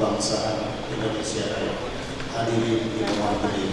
kebangsaan Indonesia Raya. Hadirin dimohon berdiri.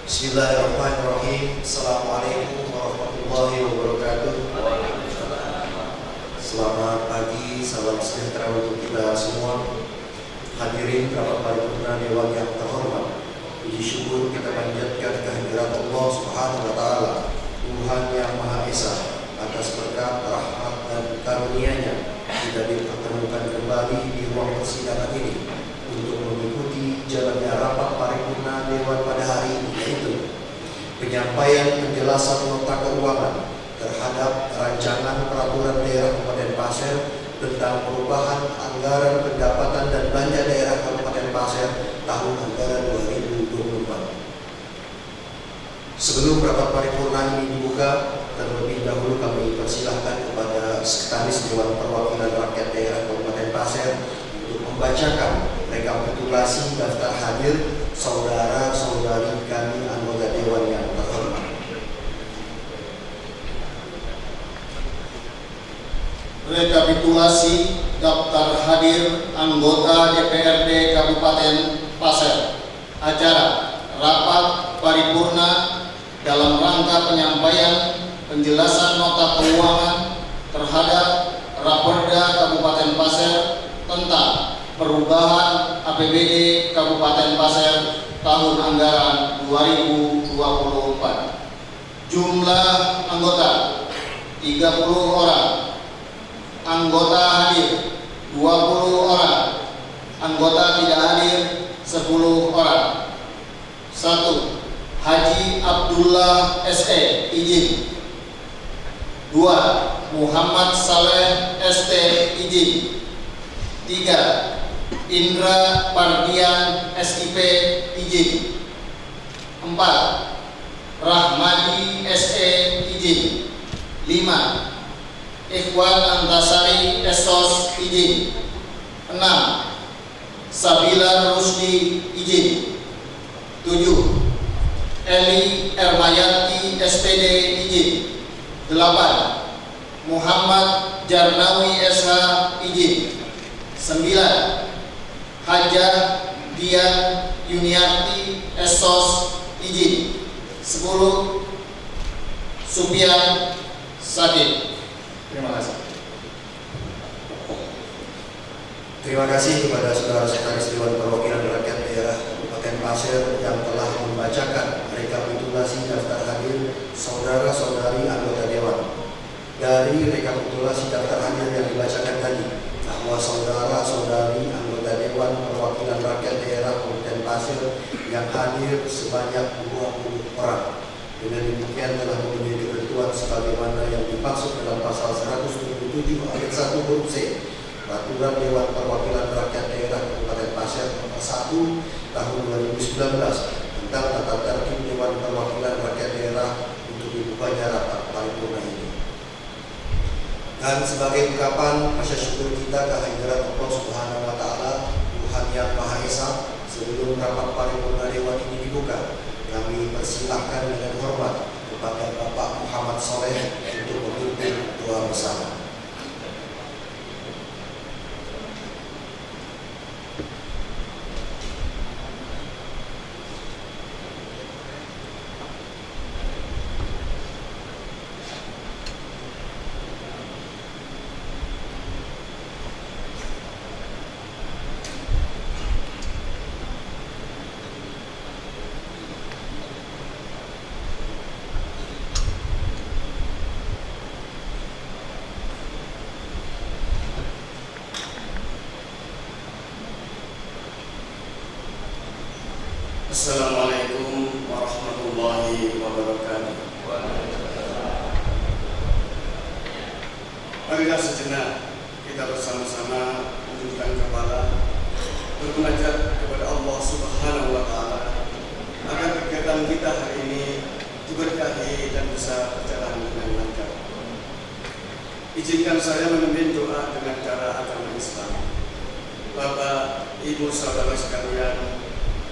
Bismillahirrahmanirrahim. Assalamualaikum warahmatullahi wabarakatuh. Selamat pagi, salam sejahtera untuk kita semua. Hadirin rapat paripurna Dewan yang terhormat, puji syukur kita panjatkan kehadirat Allah Subhanahu wa Ta'ala, Tuhan yang Maha Esa, atas berkat rahmat dan karunia-Nya kita dipertemukan kembali di ruang persidangan ini untuk mengikuti jalannya rapat paripurna Dewan pada hari ini, yaitu penyampaian penjelasan nota keuangan terhadap rancangan peraturan daerah Kabupaten Pasir tentang perubahan anggaran pendapatan dan belanja daerah Kabupaten Pasir tahun anggaran 2024. Sebelum rapat paripurna ini dibuka, terlebih dahulu kami persilahkan kepada Sekretaris Dewan Perwakilan Rakyat Daerah Kabupaten Pasir untuk membacakan rekapitulasi daftar hadir saudara-saudari kami anggota Dewan yang terhormat. Rekapitulasi daftar hadir anggota DPRD Kabupaten Pasir. Acara rapat paripurna dalam rangka penyampaian penjelasan nota keuangan terhadap Raperda Kabupaten Pasir tentang perubahan APBD Kabupaten Pasir tahun anggaran 2024. Jumlah anggota 30 orang. Anggota hadir 20 orang. Anggota tidak hadir 10 orang. 1. Haji Abdullah SE izin. 2. Muhammad Saleh ST izin. 3. Indra Pardian SIP izin. 4. Rahmadi SE izin. 5. Ikhwan Antasari Esos izin. 6. Sabila Rusdi izin. 7. Eli Ermayati SPD izin. 8. Muhammad Jarnawi SH izin. 9. Hajah Dian Yuniarti Esos izin. 10. Supian Sadin. Terima kasih. Terima kasih kepada saudara Sekretaris Dewan Perwakilan Rakyat Daerah Kabupaten Pasir yang telah membacakan rekapitulasi daftar hadir saudara-saudari anggota Dewan. Dari rekapitulasi daftar hadir yang dibacakan tadi, bahwa saudara-saudari anggota Dewan Perwakilan Rakyat Daerah Kabupaten Pasir yang hadir sebanyak 20 orang. Dengan demikian telah memenuhi ketentuan sebagaimana yang dimaksud dalam pasal 177 ayat 1 huruf C Peraturan Dewan Perwakilan Rakyat Daerah Kabupaten Pasir nomor 1 tahun 2019 tentang tata tertib Dewan Perwakilan Rakyat Daerah untuk dibukanya rapat paripurna ini. Dan sebagai ungkapan rasa syukur kita kehadirat Allah Subhanahu wa taala, Tuhan yang Maha Esa, sebelum rapat paripurna dewan ini dibuka, kami persilahkan dengan hormat kepada Bapak Muhammad Soleh untuk memimpin doa bersama. Assalamualaikum warahmatullahi wabarakatuh. Marilah sejenak kita bersama-sama menundukkan kepala, bermunajat kepada Allah Subhanahu wa taala agar kegiatan kita hari ini diberkahi dan bisa berjalan dengan lancar. Izinkan saya memimpin doa dengan cara agama Islam. Bapak, Ibu, saudara sekalian,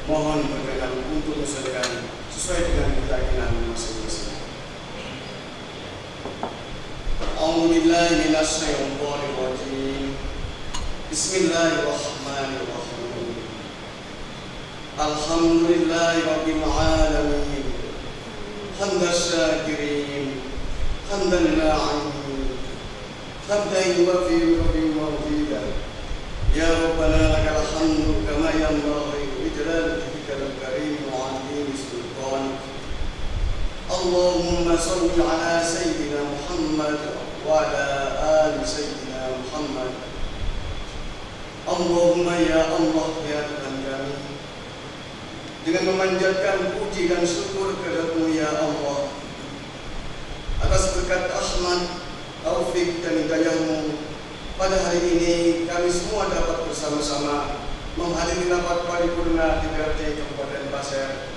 mohon berkenan untuk menyesuaikan sesuai dengan keyakinan masing-masing. A'udzubillahi minasyaitonir rajim. Bismillahirrahmanirrahim. Alhamdulillahi rabbil alamin. Hamdan syakirin, hamdan na'imin, hamdan yuwaffi rabbil mawdidah. Ya Rabbana lakal hamdu kama yanbaghi بجلال وجهك الكريم وعظيم سلطانك. اللهم صل على سيدنا محمد وعلى آل سيدنا محمد. اللهم ya Allah ya Tuhan kami, dengan memanjatkan puji dan syukur kehadirat-Mu ya Allah atas berkat rahmat, taufik dan hidayah-Mu, pada hari ini kami semua dapat bersama-sama menghadiri rapat paripurna DPRD Kabupaten Pasir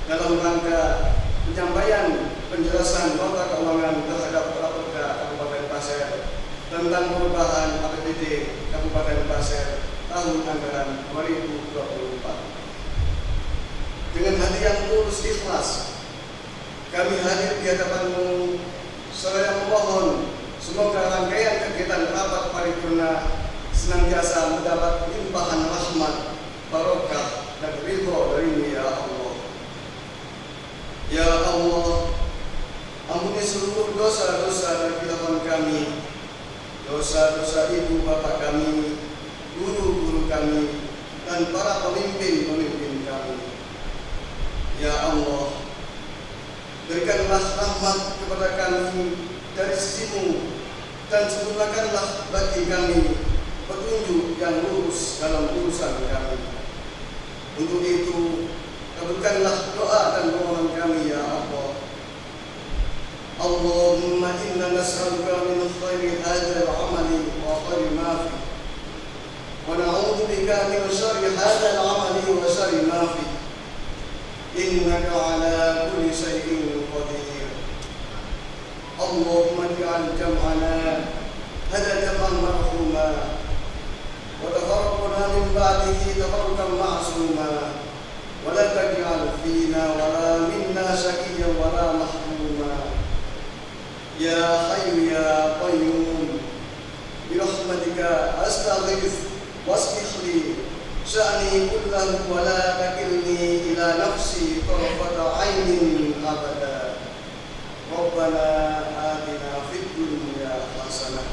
dalam rangka penyampaian penjelasan nota keuangan terhadap Rapperda Kabupaten Pasir tentang perubahan APBD Kabupaten Pasir tahun anggaran 2024. Dengan hati yang tulus ikhlas, kami hadir di hadapan-Mu seraya memohon semoga rangkaian kegiatan rapat paripurna senantiasa mendapat limpahan rahmat, barokah, dan ridho dari-Mu ya Allah. Ya Allah, ampuni seluruh dosa-dosa dan kesalahan kami, dosa-dosa ibu bapak kami, guru-guru kami, dan para pemimpin-pemimpin kami. Ya Allah, berikanlah rahmat kepada kami dari sisi-Mu, dan sempurnakanlah bagi kami petunjuk yang lurus dalam urusan kami. Untuk itu, kabulkanlah doa dan permohonan kami ya Allah. Allahumma inna nas'aluka min khairi hadzal amali wa khairi ma fi, wa na'udzu bika min syarri hadzal amali wa syarri ma fi. Innaka 'ala kulli syai'in qadir. Allahumma ij'al jam'ana hadha jam'an marhuma وتفرقنا من بعده تفرقا معصوما ولا تجعل فينا ولا منا شقيا ولا محروما. يا حي يا قيوم برحمتك أستغيث واصلح لي شأني كله ولا تكلني إلى نفسي طرفة عين أبدا. ربنا آتنا في الدنيا حسنة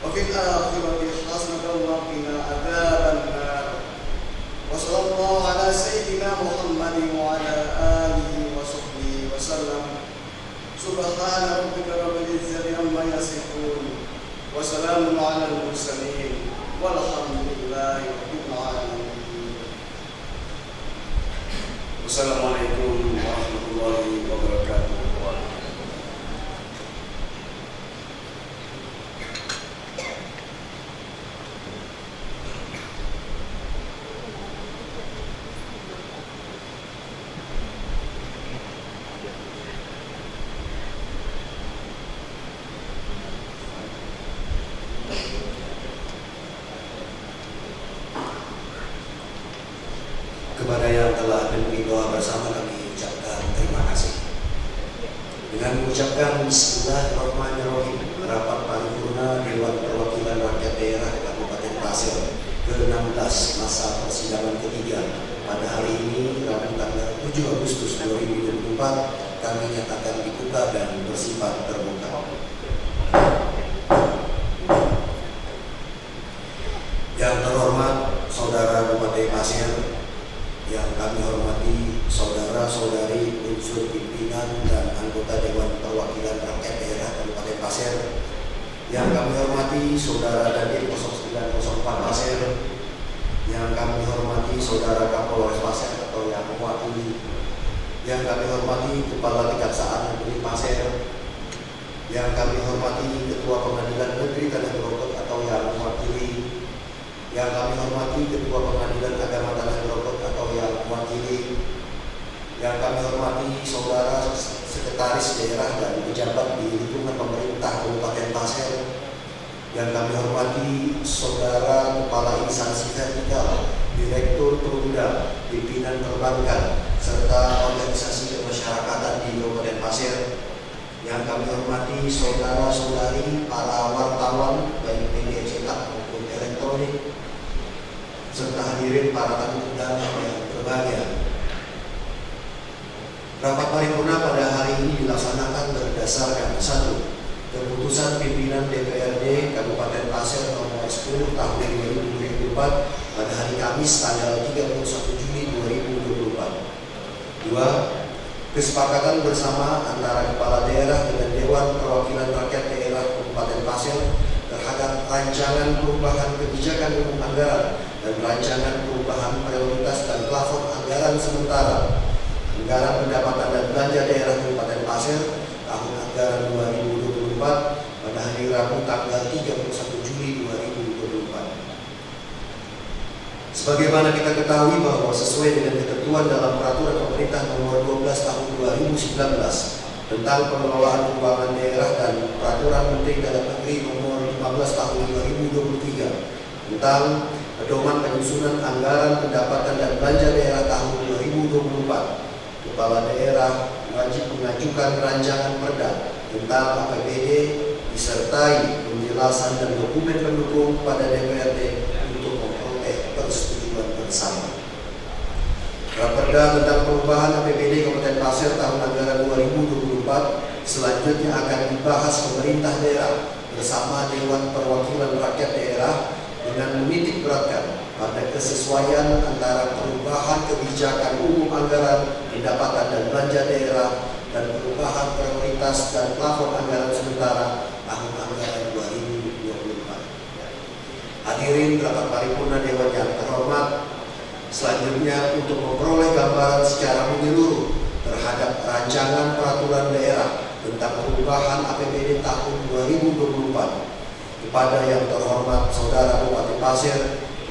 وفي الآخرة حسنة وقنا عذاب النار. وصلى الله على سيدنا محمد وعلى آله وصحبه وسلم. سبحان ربك رب العزة عما يصفون Wassalamualaikum warahmatullahi wabarakatuh. Kepada yang telah memberi doa bersama kami ucapkan terima kasih. Dengan mengucapkan Bismillahirrahmanirrahim, rapat paripurna Dewan Perwakilan Rakyat Daerah Kabupaten Pasir ke-16 masa persidangan ketiga pada hari ini Rabu tanggal 7 Agustus 2024 kami nyatakan dibuka dan bersifat terbuka. Yang terhormat Saudara Bupati Pasir, yang kami hormati saudara-saudari unsur pimpinan dan anggota Dewan Perwakilan Rakyat Daerah Kabupaten Pasir, yang kami hormati saudara Dandim 0904 Pasir, yang kami hormati saudara Kapolres Pasir atau yang mewakili, yang kami hormati Kepala Kejaksaan Negeri Pasir, yang kami hormati Ketua Pengadilan Negeri Tanah Grogol atau yang mewakili, yang kami hormati Ketua Pengadilan Agama Tanah Grogol atau yang mewakili, yang kami hormati saudara sekretaris daerah dan pejabat di lingkungan pemerintah Kabupaten Pasir, yang kami hormati saudara kepala instansi vertikal, direktur perundang, pimpinan perbankan, serta organisasi kemasyarakatan di Kabupaten Pasir, yang kami hormati saudara-saudari para wartawan baik media cetak maupun elektronik, serta hadirin para tamu undangan yang berbahagia. Rapat paripurna pada hari ini dilaksanakan berdasarkan 1. Keputusan pimpinan DPRD Kabupaten Pasir nomor 10 tahun 2024 pada hari Kamis tanggal 31 Juli 2024. 2. Kesepakatan bersama antara Kepala Daerah dengan Dewan Perwakilan Rakyat Daerah Kabupaten Pasir terhadap rancangan perubahan kebijakan umum anggaran dan rancangan perubahan prioritas dan plafon anggaran sementara anggaran pendapatan dan belanja daerah Kabupaten Pasir tahun anggaran 2024 pada hari Rabu tanggal 31 Juli 2024. Sebagaimana kita ketahui bahwa sesuai dengan ketentuan dalam Peraturan Pemerintah Nomor 12 Tahun 2019 tentang pengelolaan keuangan daerah dan Peraturan Menteri Dalam Negeri Nomor 15 Tahun 2023 tentang pedoman penyusunan anggaran pendapatan dan belanja daerah tahun 2024. Kepala daerah wajib mengajukan rancangan perda tentang APBD disertai penjelasan dan dokumen pendukung pada DPRD untuk memperoleh persetujuan bersama. Raperda tentang perubahan APBD Kabupaten Pasir tahun anggaran 2024 selanjutnya akan dibahas pemerintah daerah bersama Dewan Perwakilan Rakyat Daerah dengan menitik beratkan pada kesesuaian antara perubahan kebijakan umum anggaran, pendapatan dan belanja daerah dan perubahan prioritas dan plafon anggaran sementara tahun anggaran 2024. Hadirin rapat paripurna Dewan yang terhormat, selanjutnya untuk memperoleh gambaran secara menyeluruh terhadap rancangan peraturan daerah tentang perubahan APBD tahun 2024 kepada yang terhormat Saudara Bupati Pasir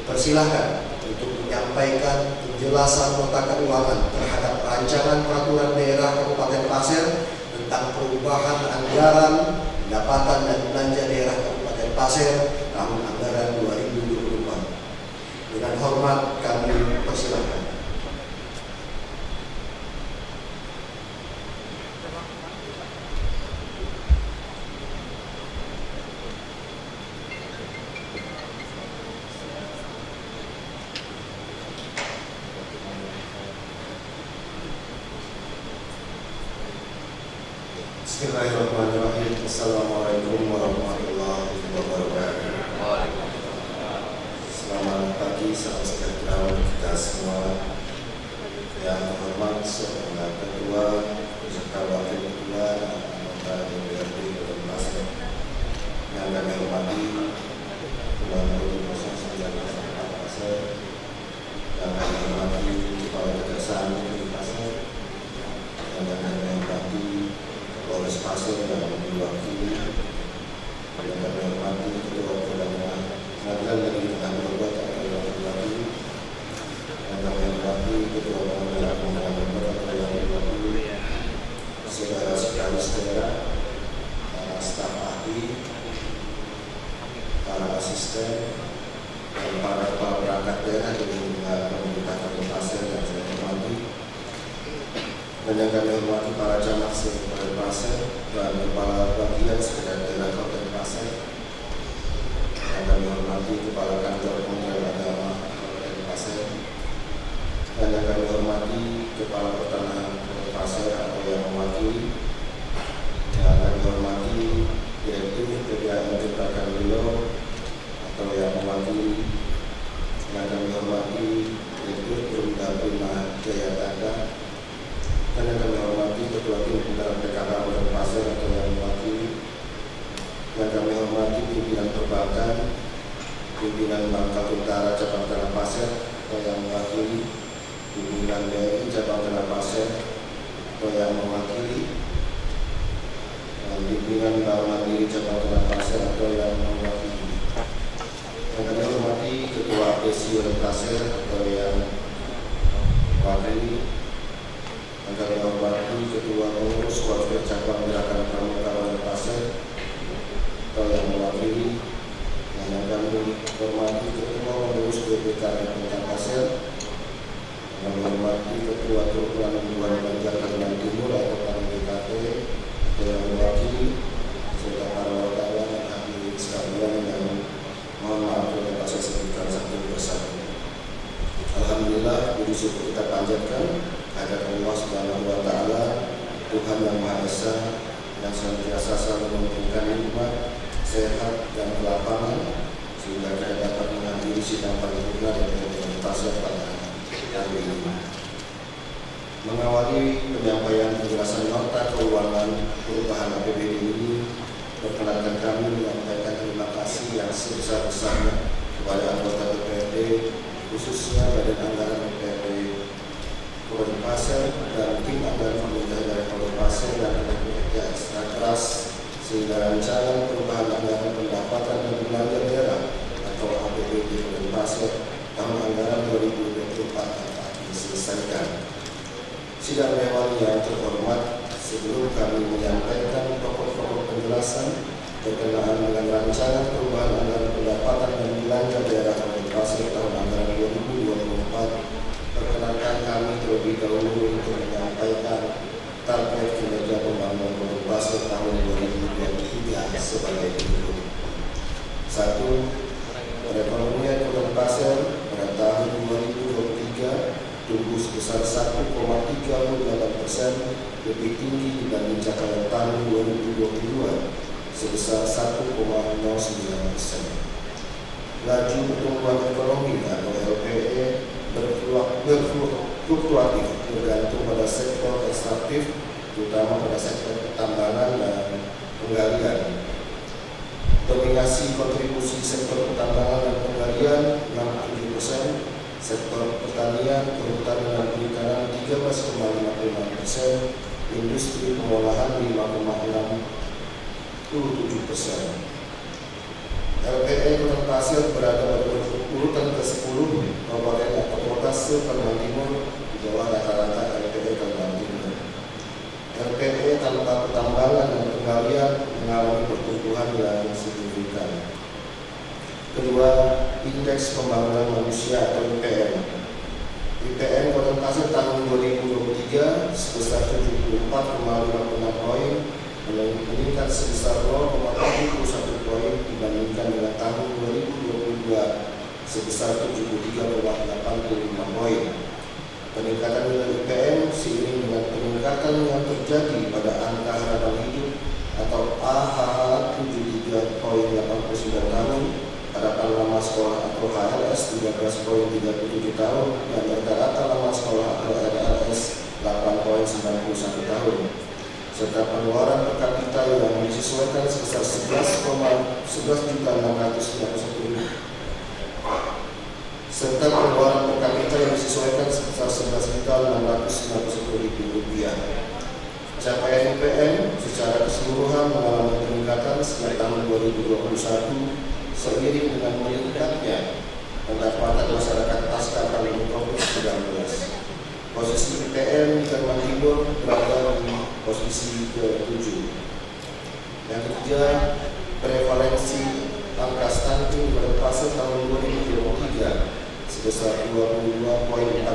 dipersilahkan untuk menyampaikan penjelasan nota keuangan terhadap rancangan peraturan daerah Kabupaten Pasir tentang perubahan anggaran, pendapatan dan belanja daerah Kabupaten Pasir tahun anggaran 2024. Dengan hormat kami persilahkan. Bismillahirrahmanirrahim. Assalamualaikum warahmatullahi wabarakatuh. Selamat pagi, salam sejahtera untuk kita semua. Yang terhormat Saudara Ketua beserta Wakil Ketua dan anggota DPRD Kabupaten Pasir, yang kami hormati Ketua Ketua Pasir, yang kami hormati Kepala Kejaksaan Negeri Pasir, hormati para asisten dan para kepala perangkat daerah dan juga pemerintah kabupaten yang saya hormati, dan yang kami hormati para camat se-Kabupaten dan kepala bagian sekretariat daerah Kabupaten, yang kami hormati kepala kantor Kementerian Agama Kabupaten, dan yang kami hormati kepala pertanahan Kabupaten atau yang mewakili, yang kami hormati Direktur PDAM Ciptakan Beliau atau yang mewakili, yang kami hormati Direktur Perumda Prima Jaya Tanda, dan yang kami hormati Ketua Tim Pembinaan PKK Kabupaten atau yang mewakili, yang kami hormati pimpinan perbankan, pimpinan Bangka Utara Cabang Kabupaten atau yang mewakili, pimpinan BRI Cabang Kabupaten atau yang mewakili, dan pimpinan Bank Mandiri Cabang Kabupaten atau yang mewakili. Yang kami hormati Ketua APSI Kabupaten atau yang mewakili. Yang kami hormati Ketua Pengurus Wakil Cabang Gerakan Pramuka Kabupaten atau yang mewakili. Yang kami hormati Ketua Pengurus BPKM Kabupaten. Yang kami hormati Ketua Kerukunan Hubungan Banjar Kalimantan Timur atau KPBKT atau yang mewakili, serta para wartawan dan hadirin sekalian yang mohon maaf dapat saya sebutkan satu persatu. Alhamdulillah, puji syukur kita panjatkan kepada Allah Subhanahu wa Ta'ala, Tuhan yang Maha Esa, yang senantiasa selalu memberikan nikmat, sehat dan kelapangan, sehingga kita dapat menghadiri sidang paripurna dan implementasi pada hari ini. Mengawali penyampaian penjelasan nota keuangan perubahan APBD ini, perkenankan kami menyampaikan terima kasih yang sebesar-besarnya kepada anggota DPRD, khususnya Badan Anggaran DPRD Kabupaten dan tim anggaran pemerintah daerah Kabupaten dan bekerja ekstra keras sehingga rancangan perubahan anggaran pendapatan dan belanja daerah atau APBD Kabupaten tahun anggaran 2024 dapat diselesaikan. Sidang dewan yang terhormat, sebelum kami menyampaikan pokok-pokok penjelasan berkenaan dengan rancangan perubahan anggaran pendapatan dan belanja daerah Kabupaten tahun anggaran 2024, perkenankan kami terlebih dahulu untuk menyampaikan target kinerja pembangunan Kabupaten tahun 2023 sebagai berikut. 1. Perekonomian Kabupaten pada tahun 2023 tumbuh sebesar 1,38%, lebih tinggi dibanding capaian tahun 2022 sebesar 1,09%. Laju pertumbuhan ekonomi atau LPE berfluktuatif bergantung pada sektor ekstraktif, terutama pada sektor pertambangan dan penggalian. Dominasi kontribusi sektor pertambangan dan penggalian 67%, sektor pertanian, perhutanan dan perikanan 13,55%, industri pengolahan 5,67%. LPE Kota Pasir berada pada urutan ke-10 kabupaten atau kota se-Kalimantan Timur di bawah rata-rata LPE Kalimantan Timur. LPE tanpa pertambangan dan penggalian mengalami pertumbuhan yang signifikan. Kedua, Indeks Pembangunan Manusia atau IPM. IPM Kota Pasir tahun 2023 sebesar 74,56 poin, meningkat sebesar 0,71 poin dibandingkan dengan tahun 2022 sebesar 73,85 poin. Peningkatan nilai IPM seiring dengan peningkatan yang terjadi pada angka harapan hidup atau AHH 73,89 tahun, harapan lama sekolah atau HLS 13,37 tahun, dan rata-rata lama sekolah atau RLS 8,91 tahun, serta pengeluaran per kapita yang disesuaikan sebesar 11.691 serta pengeluaran per kapita yang disesuaikan sebesar 11.691 rupiah. Capaian IPM secara keseluruhan mengalami peningkatan sejak tahun 2021 seiring dengan meningkatnya pendapatan masyarakat pasca pandemi COVID-19. Posisi IPM di Kalimantan Timur berada di posisi ke-7. Yang ketiga, Prevalensi angka stunting pada fase tahun 2023 sebesar 22,4%,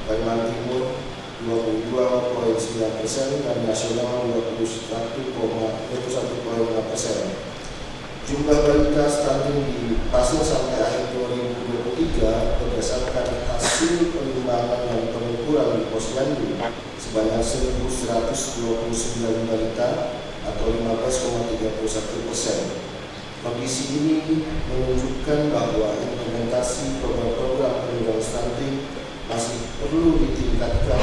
Kalimantan Timur 22,9% dan nasional 21,5%. Jumlah balita stunting di fase sampai akhir 2023 berdasarkan hasil penimbangan dan pengukuran di Posyandu sebanyak 1.129 balita atau 15,31%. Kondisi ini menunjukkan bahwa implementasi program-program penunjang stunting masih perlu ditingkatkan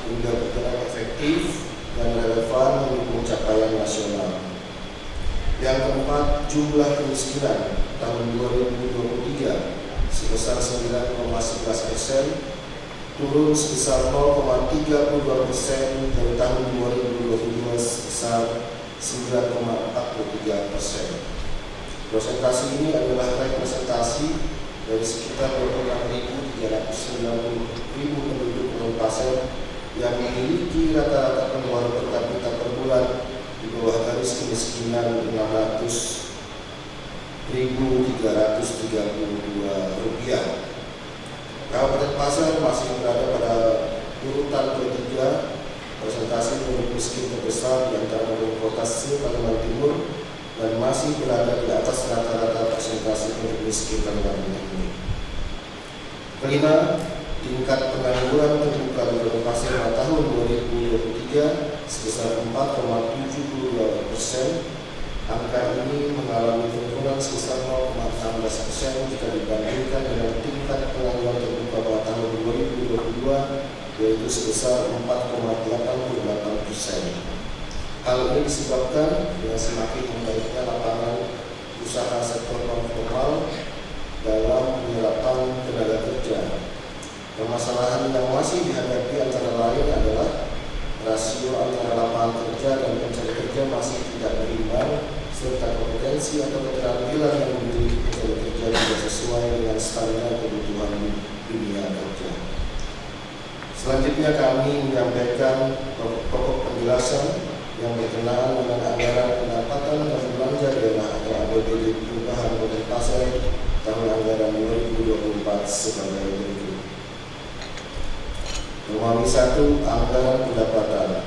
hingga berjalan efektif dan relevan mendukung capaian nasional. Yang keempat, jumlah kemiskinan tahun 2023 sebesar 9,11%, turun sebesar 0,32% dari tahun 2022 sebesar 9,43%. Prosentase ini adalah representasi dari sekitar 26.390 penduduk non-pasien yang memiliki rata-rata pengeluaran per kapita per bulan di bawah garis kemiskinan Rp600.332. Kabupaten Pasar masih berada pada urutan ketiga persentase penduduk miskin terbesar di antara kota Kalimantan Timur dan masih berada di atas rata-rata persentase penduduk miskin Kalimantan Timur. Kelima, tingkat pengangguran terbuka di Kota Pasir pada tahun 2023 sebesar 4,72%. Angka ini mengalami penurunan sebesar 0,16% jika dibandingkan dengan tingkat pengangguran terbuka pada tahun 2022 yaitu sebesar 4,88%. Hal ini disebabkan dengan semakin membaiknya lapangan usaha sektor non-formal dalam penyerapan tenaga kerja. Permasalahan yang masih dihadapi antara lain adalah rasio antara lapangan kerja dan pencari kerja masih tidak berimbang, serta kompetensi atau keterampilan yang dimiliki pencari kerja tidak sesuai dengan standar kebutuhan dunia kerja. Selanjutnya kami menyampaikan pokok penjelasan yang berkenaan dengan anggaran pendapatan dan belanja daerah atau APBD perubahan Kota Pasir tahun anggaran 2024 sebagai berikut. Nomor 1, anggaran pendapatan.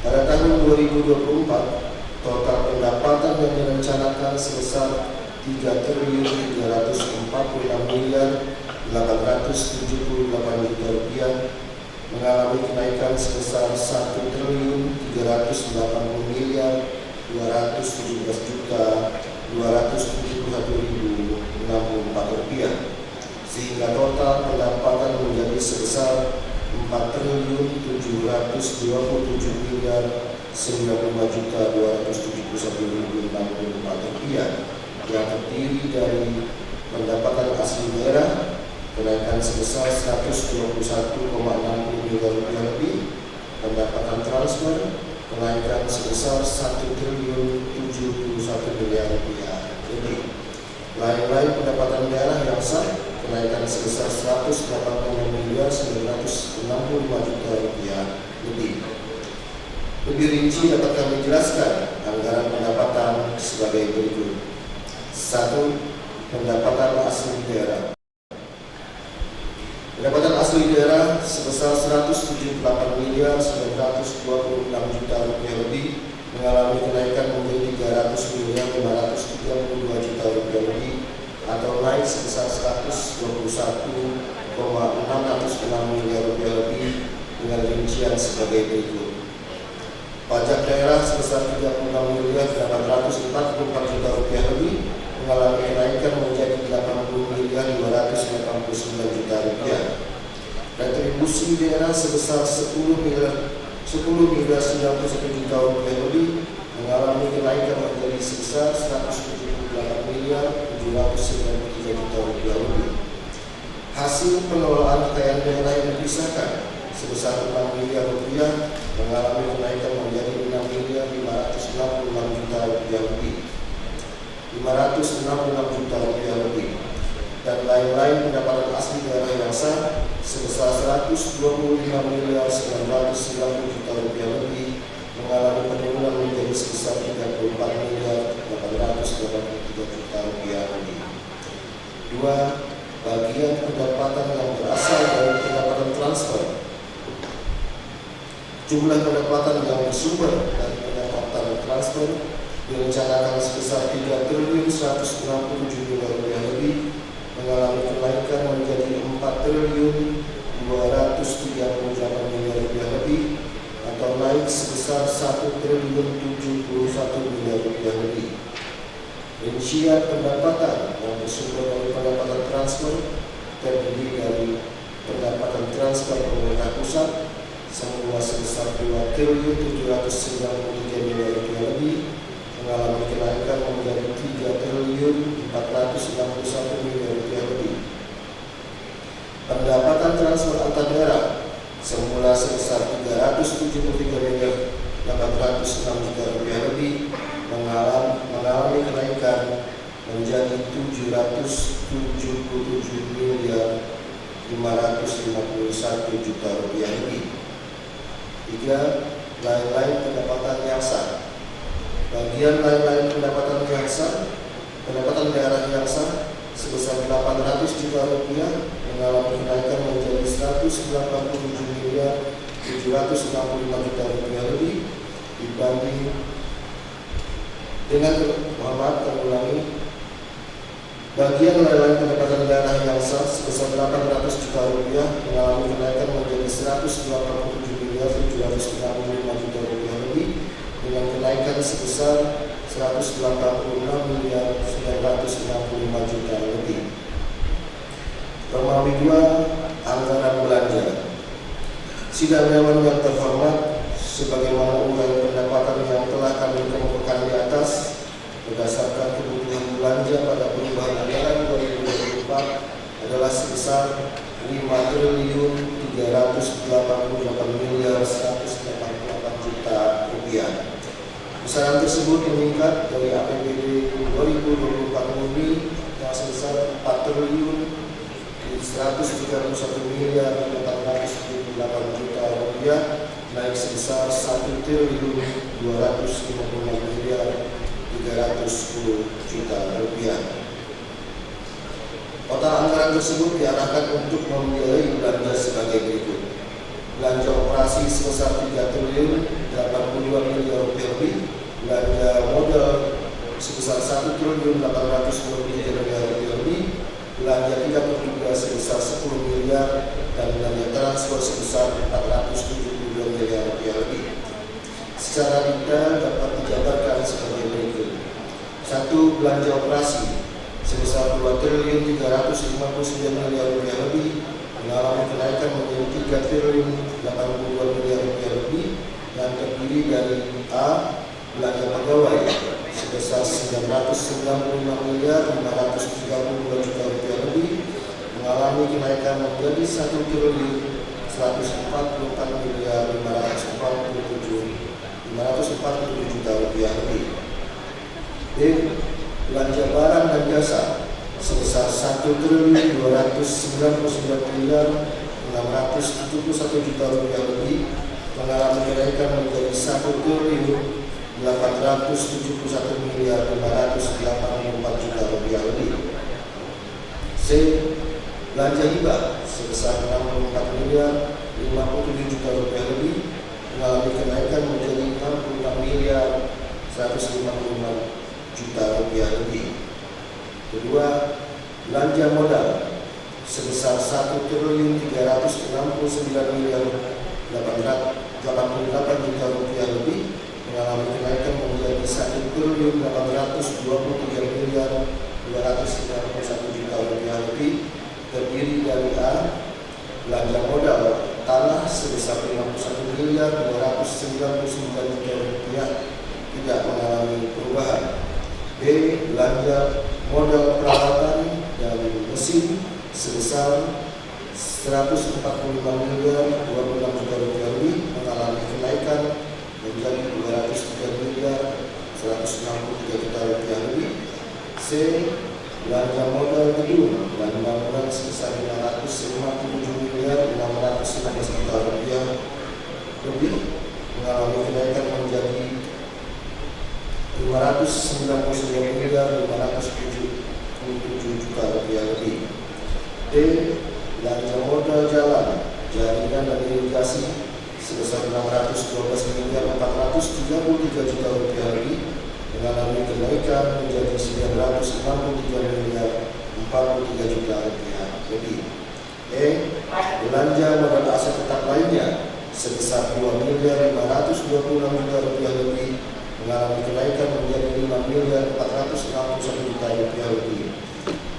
Pada tahun 2024, total pendapatan yang direncanakan sebesar Rp3.446.878.000.000 mengalami kenaikan sebesar Rp3.850.217.271.064, sehingga total pendapatan menjadi sebesar Rp4.795.271.064 yang terdiri dari pendapatan asli daerah kenaikan sebesar Rp121,60 miliar lebih, pendapatan transfer kenaikan sebesar Rp1.071 miliar lebih. Lain-lain pendapatan daerah yang sah kenaikan sebesar Rp180.965.000.000 lebih. Lebih rinci dapat kami jelaskan anggaran pendapatan sebagai berikut. 1. Pendapatan asli daerah. Pendapatan asli daerah sebesar Rp178.926.000.000 lebih mengalami kenaikan menjadi Rp300.532.000.000 lebih atau naik sebesar Rp121,606 miliar lebih dengan rincian sebagai berikut. Pajak daerah sebesar Rp36.844.000.000 lebih mengalami kenaikan menjadi Rp80.289.000.000. Retribusi daerah sebesar Rp10.091.000.000 lebih mengalami kenaikan menjadi sebesar Rp178.793.000.000 lebih. Hasil pengelolaan kekayaan daerah yang dipisahkan sebesar Rp6 miliar mengalami kenaikan menjadi Rp6.566.000.000 lebih. Rp566 lebih. Dan lain-lain pendapatan asli daerah yang sah sebesar Rp125.990.000.000 lebih mengalami penurunan menjadi sebesar Rp34.999.000.000 Dua, bagian pendapatan yang berasal dari pendapatan transfer. Jumlah pendapatan yang bersumber dari pendapatan transfer direncanakan sebesar 3.167 miliar rupiah lebih, mengalami kenaikan menjadi 4.238 miliar rupiah lebih, atau naik sebesar 1.071 miliar rupiah lebih. Rincian pendapatan yang bersumber dari pendapatan transfer terdiri dari pendapatan transfer pemerintah pusat semula sebesar 2.793 miliar rupiah lebih, mengalami kenaikan menjadi 3.461 miliar rupiah lebih. Pendapatan transfer antar daerah semula sebesar 373.806 miliar rupiah lebih, mengalami kenaikan menjadi 777.551 juta rupiah lebih. Tiga, lain-lain pendapatan yang sah. Bagian lain-lain pendapatan yang sah, pendapatan daerah yang sah sebesar 800 juta rupiah, mengalami kenaikan menjadi 187.765 juta rupiah lebih dibanding dengan bagian lain-lain pendapatan daerah yang sah sebesar 800 juta rupiah, mengalami kenaikan menjadi 187.765 juta rupiah lebih, dengan kenaikan sebesar 186.965 juta lebih. Romawi 2, anggaran belanja. Sidang Dewan yang terhormat, sebagaimana uraian pendapatan yang telah kami kemukakan di atas, berdasarkan kebutuhan belanja pada perubahan anggaran 2024 adalah sebesar 5.388.188 juta rupiah. Besaran tersebut meningkat dari APBD 2024 murni yang sebesar 4.131.878 juta rupiah, naik sebesar 1.256.310 juta rupiah. Total anggaran tersebut diarahkan untuk membiayai belanja sebagai berikut: belanja operasi sebesar 3.082 miliar rupiah lebih, belanja modal sebesar 1.823 miliar rupiah lebih, belanja tidak terduga sebesar 10 miliar, dan belanja transfer sebesar 472 miliar rupiah lebih. Secara detail dapat dijabarkan sebagai berikut. 1. Belanja operasi sebesar 2.359 miliar rupiah lebih, mengalami kenaikan menjadi 3.082 miliar rupiah lebih, yang terdiri dari A. Belanja pegawai sebesar 995.532 juta rupiah lebih, mengalami kenaikan menjadi 1.144.547 juta rupiah lebih. B. Belanja barang dan jasa sebesar 1.299.671 juta rupiah lebih, mengalami kenaikan menjadi 1.871.584 juta rupiah lebih. C. Belanja hibah sebesar 64.057 juta rupiah lebih, mengalami kenaikan menjadi 66.155 juta rupiah lebih. Kedua, belanja modal sebesar 1.369.888 juta rupiah lebih, mengalami kenaikan menjadi 1.823.291 juta rupiah lebih, terdiri dari A. Belanja modal tanah sebesar 51.299 juta rupiah, tidak mengalami perubahan. B. Belanja modal peralatan dan mesin sebesar 145.026 juta rupiah lebih, mengalami kenaikan menjadi 203.163 juta rupiah lebih. C. Belanja modal gedung dan bangunan sebesar 557.615 juta rupiah lebih, mengalami kenaikan menjadi 599.507 juta rupiah lebih. D. Belanja modal jalan, jaringan dan irigasi sebesar 612.433 juta rupiah lebih, mengalami kenaikan menjadi 963.043 juta rupiah lebih. E. Belanja modal aset tetap lainnya sebesar 2.526 juta rupiah lebih, mengalami kenaikan menjadi 5.461 juta rupiah lebih.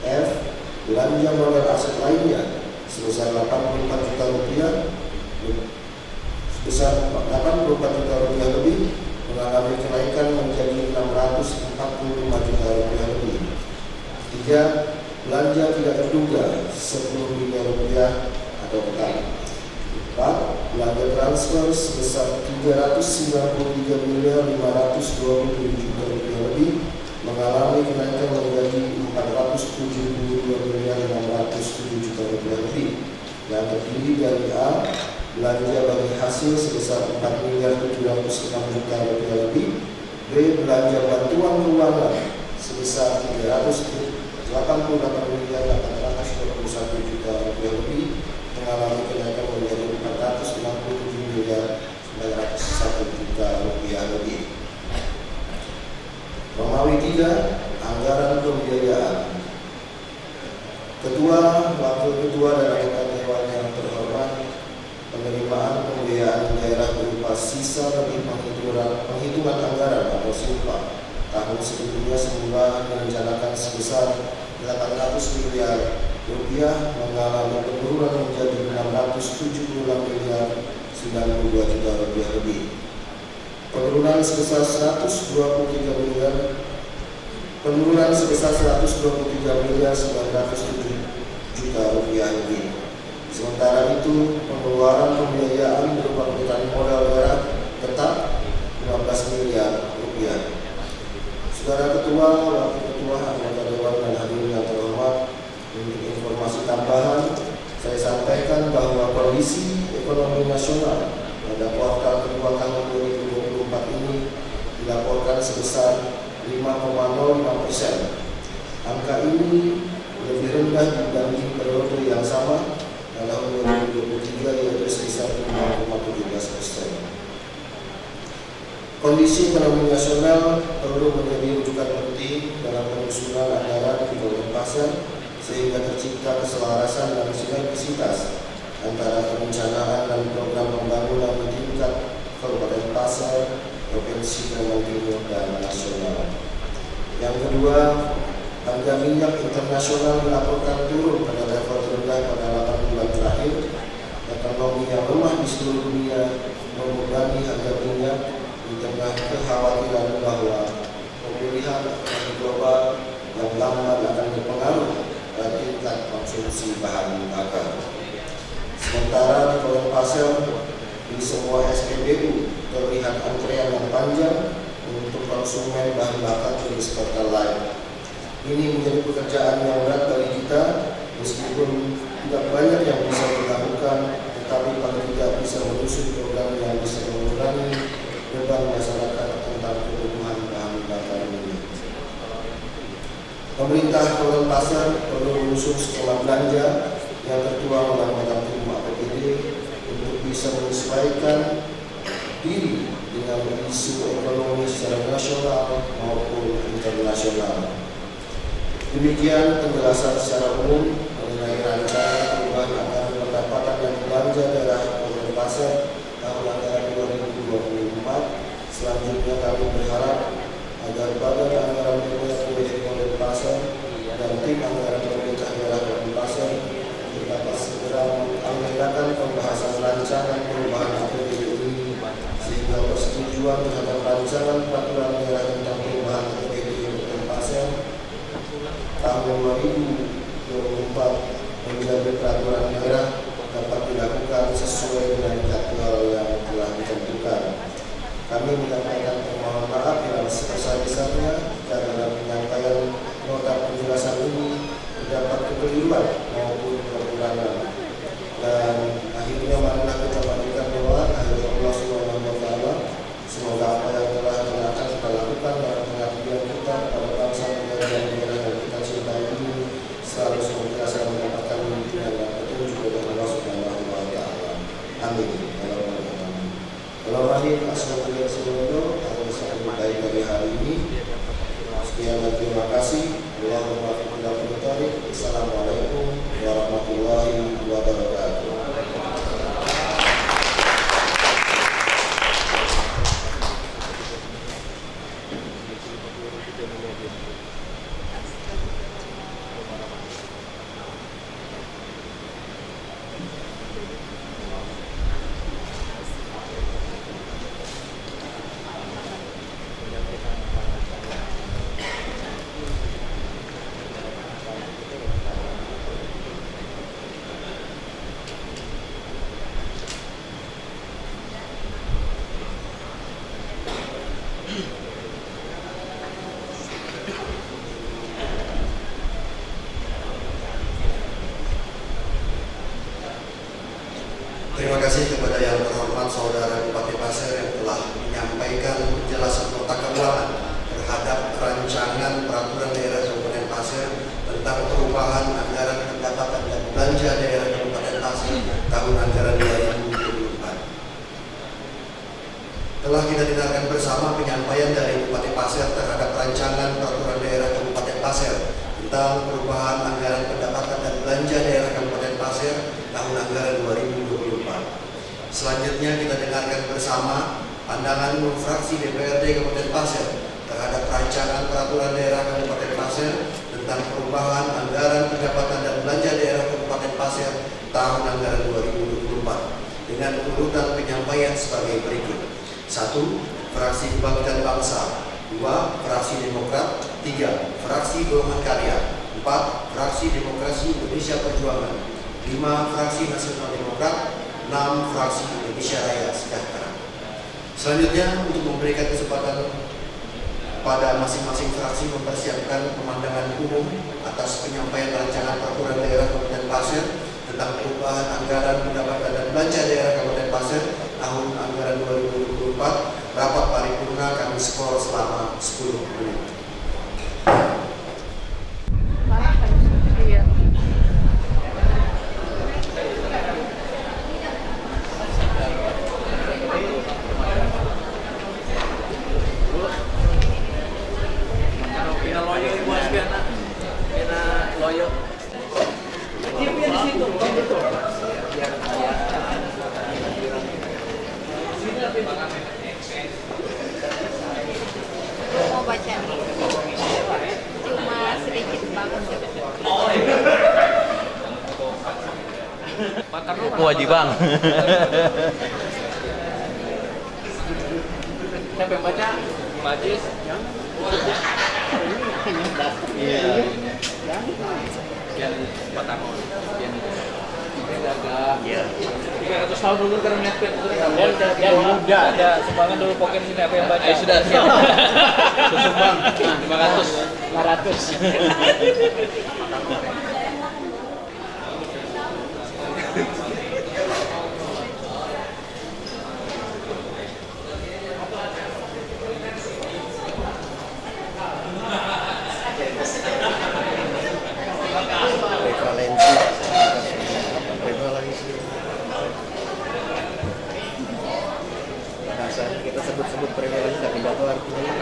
F. Belanja modal aset lainnya sebesar 84 juta rupiah lebih, mengalami kenaikan menjadi 645 juta rupiah lebih. 3. Belanja tidak terduga 10 miliar rupiah atau petang. 4. Belanja transfer sebesar 393.527 juta rupiah lebih, mengalami kenaikan menjadi 472.607 juta rupiah lebih. Yang terdiri dari A. Belanja bagi hasil sebesar 4.706 juta rupiah lebih. B. Belanja bantuan keuangan sebesar 388.821 juta rupiah lebih, mengalami kenaikan menjadi 467.901 juta rupiah lebih. Romawi 3. Anggaran pembiayaan. Ketua, Wakil Ketua dan anggota Dewan yang terhormat, penerimaan pembiayaan daerah berupa sisa lebih penghitungan anggaran atau SIMPA tahun sebelumnya semula direncanakan sebesar 800 miliar rupiah, mengalami penurunan menjadi 676.092 juta rupiah lebih. Penurunan sebesar 123 miliar 907 juta rupiah lebih. Sementara itu, pengeluaran pembiayaan berupa penerimaan modal daerah tetap 15 miliar rupiah. Saudara Ketua, Wakil Ketua, anggota Dewan dan hadirin yang terhormat, untuk informasi tambahan, saya sampaikan bahwa kondisi ekonomi nasional pada kuartal kedua tahun 2024 ini dilaporkan sebesar 5,05%. Angka ini lebih rendah dibanding periode yang sama dalam 2023, yaitu sebesar 5,17%. Kondisi ekonomi nasional perlu menjadi rujukan penting dalam penyusunan anggaran di Kabupaten Pasir, sehingga tercipta keselarasan dan sinergisitas antara perencanaan dan program pembangunan di tingkat Kabupaten Pasir, provinsi Kalimantan Timur dan nasional. Yang kedua, harga minyak internasional dilaporkan turun pada level terendah pada 8 bulan terakhir. Ekonomi yang lemah di seluruh dunia membebani harga minyak di tengah kekhawatiran bahwa pemulihan ekonomi global yang lambat akan berpengaruh pada tingkat konsumsi bahan bakar. Sementara di Kabupaten Pasir, di semua SPBU terlihat antrean yang panjang untuk konsumen bahan bakar jenis Pertalite. Ini menjadi pekerjaan yang berat bagi kita, meskipun tidak banyak yang bisa dilakukan, tetapi paling tidak bisa menyusun program yang bisa mengurangi beban masyarakat tentang kebutuhan bahan bakar ini. Pemerintah Kabupaten Pasir perlu menyusun skema belanja yang tertuang dalam Mekanisme APBD untuk bisa menyesuaikan diri dengan isu ekonomi secara nasional maupun internasional. Demikian penjelasan secara umum mengenai rancangan perubahan anggaran pendapatan dan belanja daerah Kabupaten Pasir tahun anggaran 2024. Selanjutnya kami berharap agar Badan Anggaran DPRD Kabupaten Pasir dan tim anggaran pemerintah daerah Kabupaten Pasir dapat segera mengadakan pembahasan rancangan perubahan APBD ini, sehingga persetujuan terhadap rancangan peraturan daerah tentang perubahan APBD Kabupaten Pasir tahun 2024 menjadi peraturan daerah dapat dilakukan sesuai dengan jadwal yang telah ditentukan. Kami menyampaikan permohonan maaf yang sebesar-besarnya karena penyampaian nota penjelasan ini terdapat kekeliruan maupun kekurangan. Dan akhirnya marilah kita panjatkan doa kepada Allah Subhanahu wa Ta'ala, semoga apa yang telah kita lakukan dalam pengabdian kita pada bangsa negara dan negara yang kita cintai ini Terima kasih kepada yang terhormat Saudara Bupati Pasir yang telah menyampaikan penjelasan nota keuangan terhadap rancangan peraturan daerah Kabupaten Pasir tentang perubahan anggaran pendapatan dan belanja daerah Kabupaten Pasir tahun anggaran 2024. Telah kita dengarkan bersama penyampaian dari Bupati Pasir terhadap rancangan peraturan daerah Kabupaten Pasir tentang perubahan anggaran pendapatan dan belanja daerah Kabupaten Pasir tahun anggaran 2024. Selanjutnya kita dengarkan bersama pandangan fraksi DPRD Kabupaten Pasir terhadap rancangan peraturan daerah Kabupaten Pasir tentang perubahan anggaran pendapatan dan belanja daerah Kabupaten Pasir tahun anggaran 2024 dengan urutan penyampaian sebagai berikut. 1. Fraksi Kebangkitan Bangsa. 2. Fraksi Demokrat. 3. Fraksi Golongan Karya. 4. Fraksi Demokrasi Indonesia Perjuangan. 5. Fraksi Nasional Demokrat. 6. Fraksi Indonesia Raya Sejahtera. Selanjutnya, untuk memberikan kesempatan pada masing-masing fraksi mempersiapkan pemandangan umum atas penyampaian rancangan peraturan daerah Kabupaten Pasir tentang perubahan anggaran pendapatan dan belanja daerah Kabupaten Pasir tahun anggaran 2024, rapat paripurna kami skor selama 10 menit. Mau baca nih, cuma sedikit banget. Kewajiban. Siapa yang baca? Majis. Iya. Yang 4 tahun. Iya. 300 tahun dulu kan nyampe itu yang muda ada sumbangan dulu poken sini apa yang baca. Sudah siap. Sumbang 500. Kita sebut-sebut prevalensi tapi nggak tahu artinya.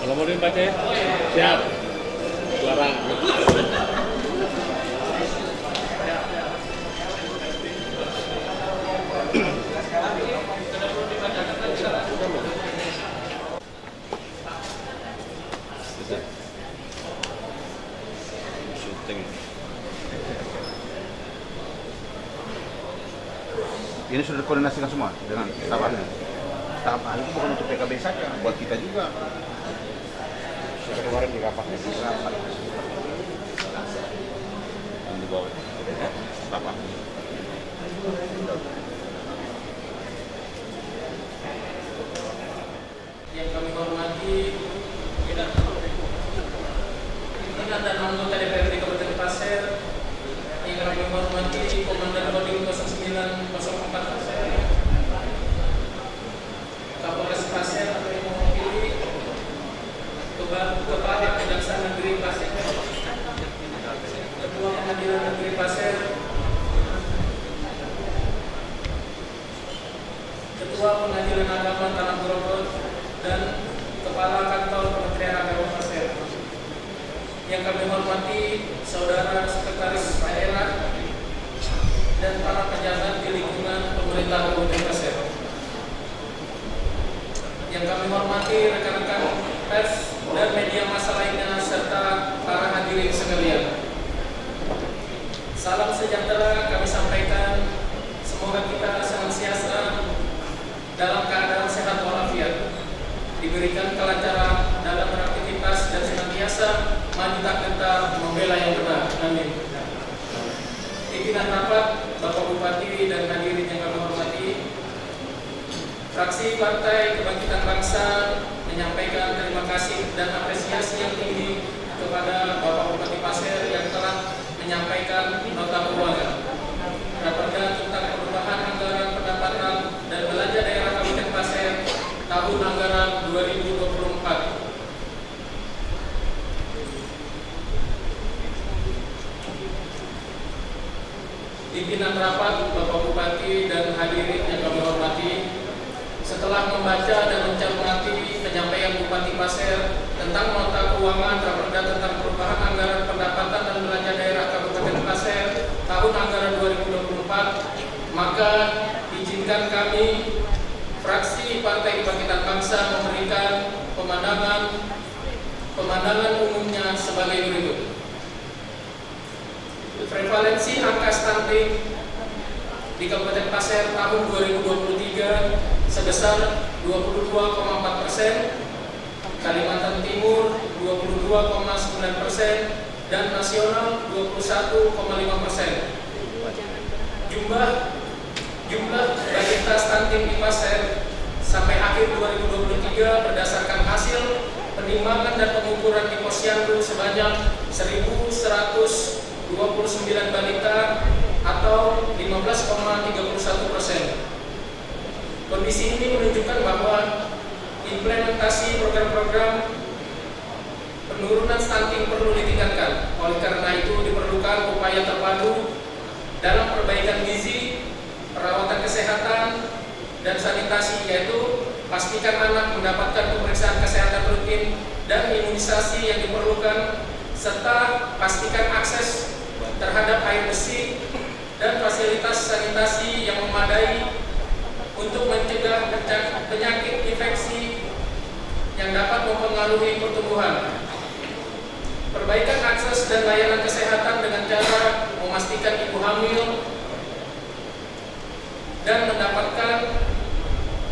Kalau mau dibaca ya? Siap. Suara. Ini sudah dikoordinasikan semua dengan staf ahli. Staf ahli itu bukan untuk PKB saja, buat kita juga. Sudah kemarin di rapat. Yang di bawah staf ahli. Yang kami hormati pimpinan dan anggota DPRD Kabupaten Pasir, yang kami hormati Komandan Kodim 0904 Pasir, Kapolres Pasir atau yang mewakili Kepala Kejaksaan Negeri Pasir, Ketua Pengadilan Negeri Pasir, Ketua Pengadilan Agama Tanah Grogol, dan Kepala Kantor Kementerian Agama Pasir. Yang kami hormati Saudara Sekretaris Daerah dan para pejabat di lingkungan pemerintah Kabupaten Pasir. Yang kami hormati rekan-rekan pers dan media massa lainnya serta para hadirin sekalian. Salam sejahtera kami sampaikan. Semoga kita senantiasa dalam keadaan sehat walafiat, diberikan kelancaran dalam beraktivitas dan senantiasa maju tak gentar membela yang benar. Amin. Pimpinan rapat, Bapak Bupati dan hadirin yang kami hormati, fraksi Partai Kebangkitan Bangsa menyampaikan terima kasih dan apresiasi yang tinggi kepada Bapak Bupati Pasir yang telah menyampaikan nota keuangan Raperda tentang perubahan anggaran pendapatan dan belanja daerah Kabupaten Pasir tahun anggaran 2024. Pimpinan rapat, Bapak Bupati dan hadirin yang kami hormati, setelah membaca dan mencermati penyampaian Bupati Pasir tentang nota keuangan Raperda tentang perubahan anggaran pendapatan dan belanja daerah Kabupaten Pasir tahun anggaran 2024, maka izinkan kami fraksi Partai Kebangkitan Bangsa memberikan pemandangan umumnya sebagai berikut. Prevalensi angka stunting di Kabupaten Pasir tahun 2023 sebesar 22,4%, Kalimantan Timur 22,9%, dan nasional 21,5%. Jumlah balita stunting di Pasir sampai akhir 2023 berdasarkan hasil penimbangan dan pengukuran di Posyandu sebanyak 1.129 balita atau 15,31%. Kondisi ini menunjukkan bahwa implementasi program-program penurunan stunting perlu ditingkatkan. Oleh karena itu diperlukan upaya terpadu dalam perbaikan gizi, perawatan kesehatan, dan sanitasi, yaitu pastikan anak mendapatkan pemeriksaan kesehatan rutin dan imunisasi yang diperlukan, serta pastikan akses terhadap air bersih dan fasilitas sanitasi yang memadai untuk mencegah penyakit infeksi yang dapat mempengaruhi pertumbuhan. Perbaikan akses dan layanan kesehatan dengan cara memastikan ibu hamil dan mendapatkan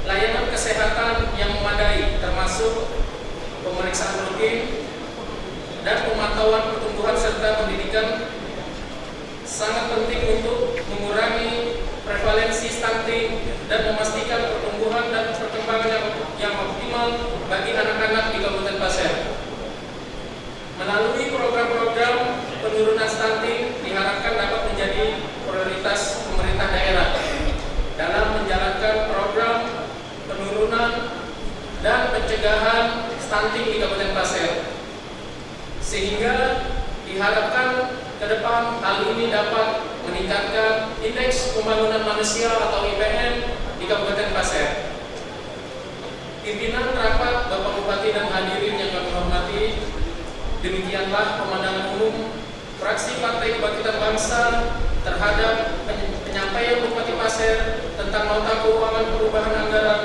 layanan kesehatan yang memadai, termasuk pemeriksaan rutin dan pemantauan pertumbuhan serta pendidikan, sangat penting untuk mengurangi prevalensi stunting dan memastikan pertumbuhan dan perkembangan yang optimal bagi anak-anak di Kabupaten Pasir. Melalui program-program penurunan stunting diharapkan dapat menjadi prioritas pemerintah daerah dalam menjalankan program penurunan dan pencegahan stunting di Kabupaten Pasir, sehingga diharapkan ke depan hal ini dapat meningkatkan indeks pembangunan manusia atau IPM di Kabupaten Pasir. Pimpinan rapat, Bapak Bupati dan hadirin yang kami hormati, demikianlah pemandangan umum fraksi Partai Kebangkitan Bangsa terhadap penyampaian Bupati Pasir tentang nota keuangan perubahan anggaran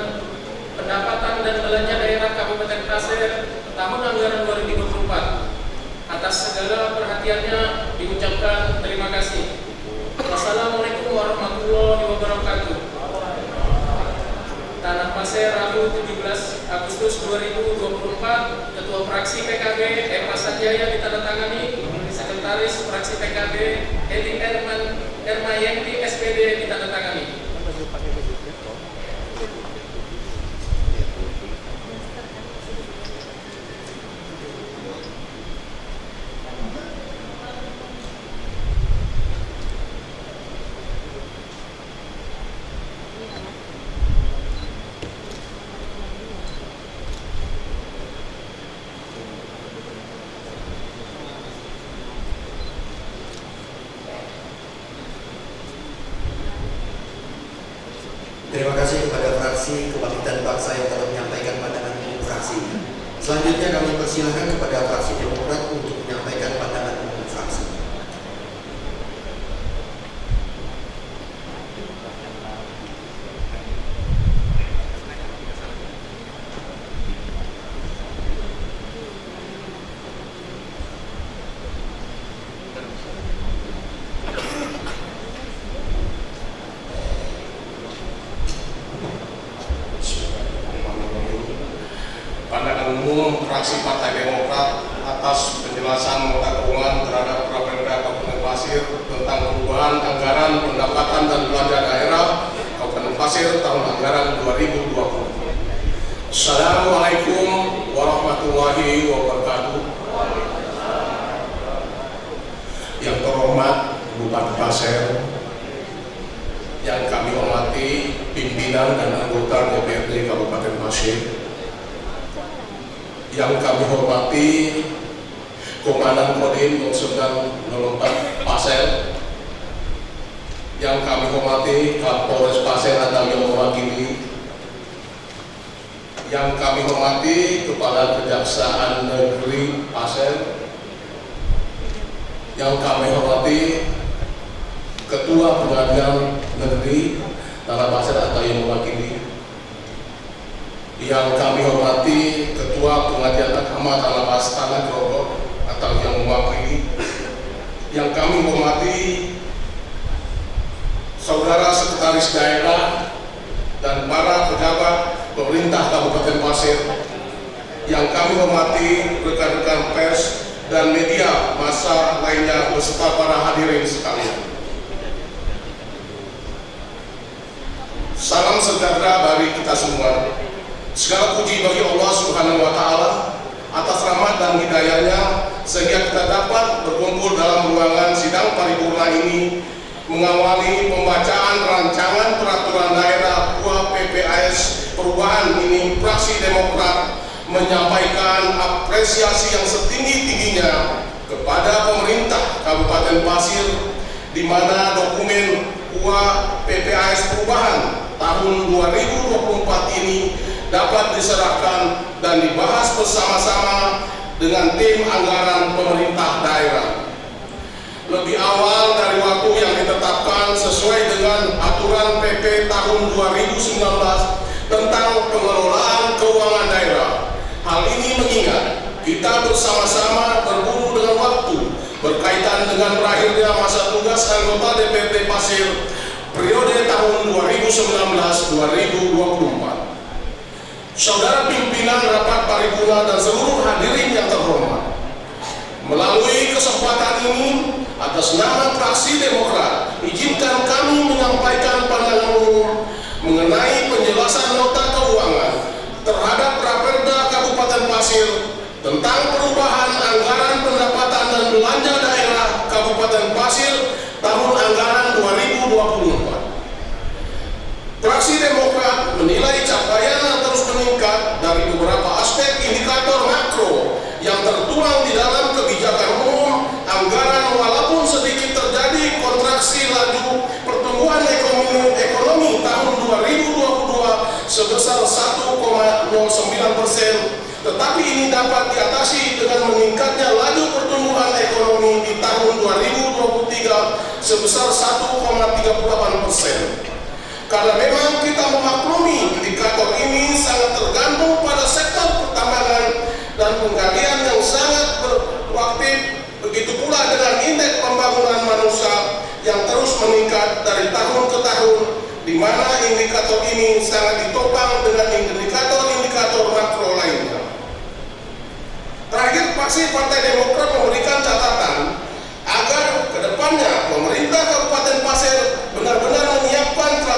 pendapatan dan belanja daerah Kabupaten Pasir tahun anggaran 2024. Atas segala perhatiannya diucapkan terima kasih. Wassalamualaikum warahmatullahi wabarakatuh. Tanah Pasir, Rabu 17 Agustus 2024. Ketua Fraksi PKB Eva Sanjaya ditandatangani. Sekretaris Fraksi PKB Edi Ermayenti SPD ditandatangani. Terima kasih kepada fraksi Kebangkitan Bangsa yang telah menyampaikan pandangan umum fraksi. Selanjutnya kami persilahkan kepada fraksi Demokrat untuk menyampaikan pandangan umum fraksi. Pandangan umum fraksi Partai Demokrat atas penjelasan nota keuangan terhadap Raperda Kabupaten Pasir tentang perubahan anggaran pendapatan dan belanja daerah Kabupaten Pasir tahun anggaran 2020. Assalamualaikum warahmatullahi wabarakatuh. Yang terhormat Bupati Pasir, yang kami hormati pimpinan dan anggota DPRD Kabupaten Pasir, yang kami hormati Komandan Kodim 0904 Pasir, yang kami hormati Kapolres Pasir atau yang mewakili, yang kami hormati Kepala Kejaksaan Negeri Pasir, yang kami hormati Ketua Pengadilan Negeri Tanah Pasir atau yang mewakili, yang kami hormati Ketua Pengadilan Agama Tanah Grogol atau yang mewakili, yang kami hormati saudara sekretaris daerah dan para pejabat pemerintah Kabupaten Pasir, yang kami hormati rekan-rekan pers dan media massa lainnya beserta para hadirin sekalian. Salam sejahtera bagi kita semua. Segala puji bagi Allah Subhanahu wa Ta'ala atas rahmat dan hidayahnya sehingga kita dapat berkumpul dalam ruangan sidang paripurna ini mengawali pembacaan rancangan peraturan daerah PPAS perubahan ini. Fraksi Demokrat menyampaikan apresiasi yang setinggi-tingginya kepada pemerintah Kabupaten Pasir, di mana dokumen PPAS perubahan tahun 2024 ini dapat diserahkan dan dibahas bersama-sama dengan tim anggaran pemerintah daerah lebih awal dari waktu yang ditetapkan sesuai dengan aturan PP tahun 2019 tentang pengelolaan keuangan daerah. Hal ini mengingat kita bersama-sama berburu dengan waktu berkaitan dengan berakhirnya masa tugas anggota DPRD Pasir periode tahun 2019-2024. Saudara pimpinan rapat paripurna dan seluruh hadirin yang terhormat, melalui kesempatan ini atas nama fraksi Demokrat, izinkan kami menyampaikan pandangan umum mengenai penjelasan nota keuangan terhadap Raperda Kabupaten Pasir tentang perubahan anggaran pendapatan dan belanja daerah Kabupaten Pasir tahun anggaran 2024. Fraksi Demokrat menilai capaian terus meningkat dari beberapa aspek indikator makro yang tertuang di dalam kebijakan umum anggaran, walaupun sedikit terjadi kontraksi laju pertumbuhan ekonomi tahun 2022 sebesar 1,09%, tetapi ini dapat diatasi dengan meningkatnya laju pertumbuhan ekonomi di tahun 2023 sebesar 1,38%. Karena memang kita memaklumi indikator ini sangat tergantung pada sektor pertambangan dan penggalian yang sangat berfluktuatif, begitu pula dengan indeks pembangunan manusia yang terus meningkat dari tahun ke tahun, di mana indikator ini sangat ditopang dengan indikator-indikator makro lainnya. Terakhir, fraksi Partai Demokrat memberikan catatan agar kedepannya pemerintah Kabupaten Pasir benar-benar menyiapkan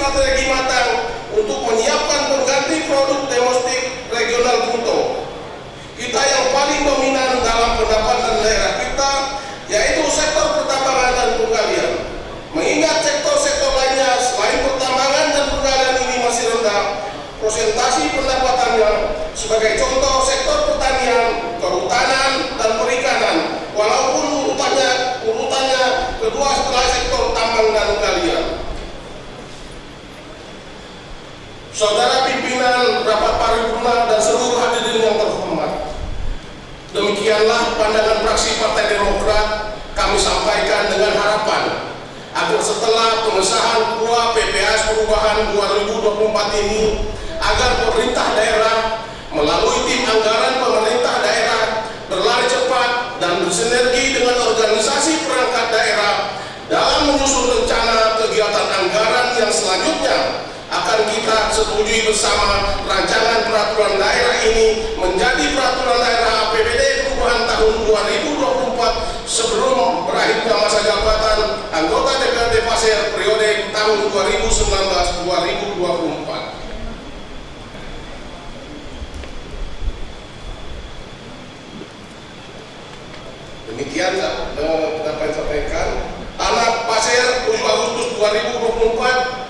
strategi matang untuk menyiapkan pengganti produk domestik regional bruto kita yang paling dominan dalam pendapatan daerah kita, yaitu sektor pertambangan dan penggalian. Mengingat sektor-sektor lainnya selain pertambangan dan penggalian ini masih rendah persentase pendapatannya, sebagai contoh sektor pertanian, kehutanan, dan perikanan, walaupun urutannya kedua setelah sektor tambang dan galian. Saudara pimpinan rapat paripurna dan seluruh hadirin yang terhormat, demikianlah pandangan fraksi Partai Demokrat kami sampaikan dengan harapan agar setelah pengesahan KUA PPAS perubahan 2024 ini, agar pemerintah daerah melalui tim anggaran pemerintah daerah berlari cepat dan bersinergi dengan organisasi perangkat daerah dalam menyusun rencana kegiatan anggaran yang selanjutnya akan kita setujui bersama. Rancangan peraturan daerah ini menjadi peraturan daerah APBD perubahan tahun 2024 sebelum berakhirnya masa jabatan anggota DPRD Pasir periode tahun 2019-2024. Demikian dapat disampaikan. Anak Pasir 7 Agustus 2024.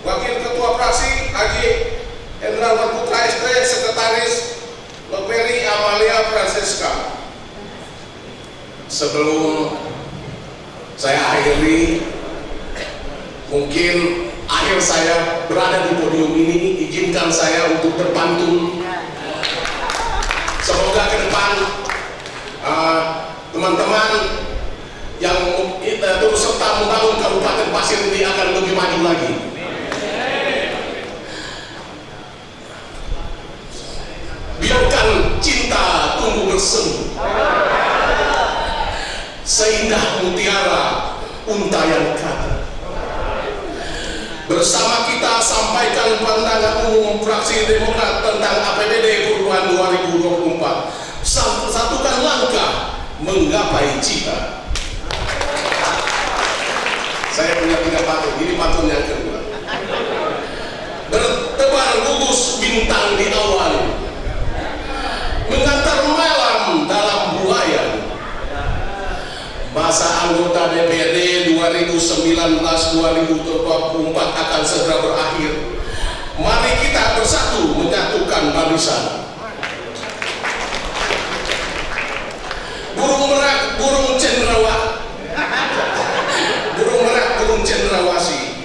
Wakil Ketua Fraksi Haji Hendrawan Putra ST, Sekretaris Noperi Amalia Francisca. Sebelum saya akhiri, mungkin akhir saya berada di podium ini, izinkan saya untuk berpantun. Semoga ke depan teman-teman yang terus serta membangun Kabupaten Pasir ini akan lebih maju lagi. Biarkan cinta tumbuh bersemu, seindah mutiara untayan kata. Bersama kita sampaikan pandangan umum fraksi Demokrat tentang APBD perubahan 2024. Satukan langkah menggapai cita. Saya punya 3 pantun, ini pantun yang kedua. Bertebar gugus bintang di awan, mengantar malam dalam buayan. Masa anggota DPRD 2019-2024 akan segera berakhir. Mari kita bersatu menyatukan barisan. Burung merak, burung cendrawasih,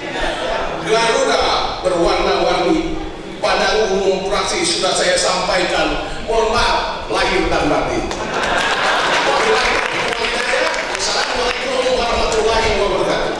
Garuda berwarna-warni. Pada umum fraksi sudah saya sampaikan. Mohon maaf lahir dan batin. Assalamualaikum warahmatullahi wabarakatuh.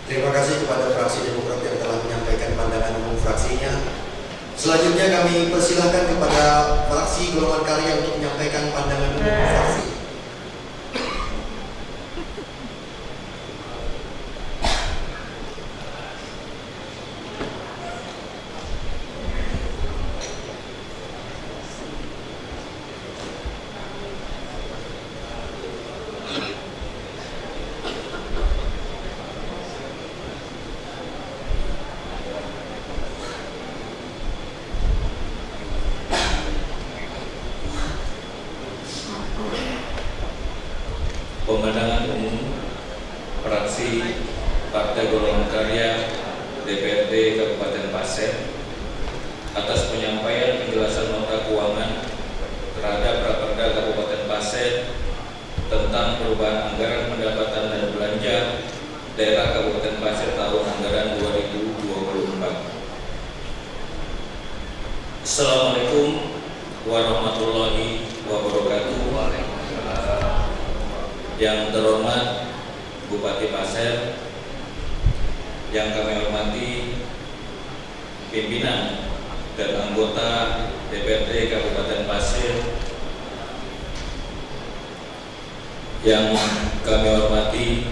Terima kasih kepada fraksi Demokrat yang telah menyampaikan pandangan umum fraksinya. Selanjutnya kami persilahkan kepada fraksi golongan karya untuk menyampaikan pandangan umum fraksi. Pemandangan umum fraksi Partai Golongan Karya DPRD Kabupaten Pasir atas penyampaian penjelasan nota keuangan terhadap Raperda Kabupaten Pasir tentang perubahan anggaran pendapatan dan belanja daerah Kabupaten Pasir tahun anggaran 2024. Assalamualaikum warahmatullahi wabarakatuh. Yang terhormat Bupati Pasir, yang kami hormati pimpinan dan anggota DPRD Kabupaten Pasir, yang kami hormati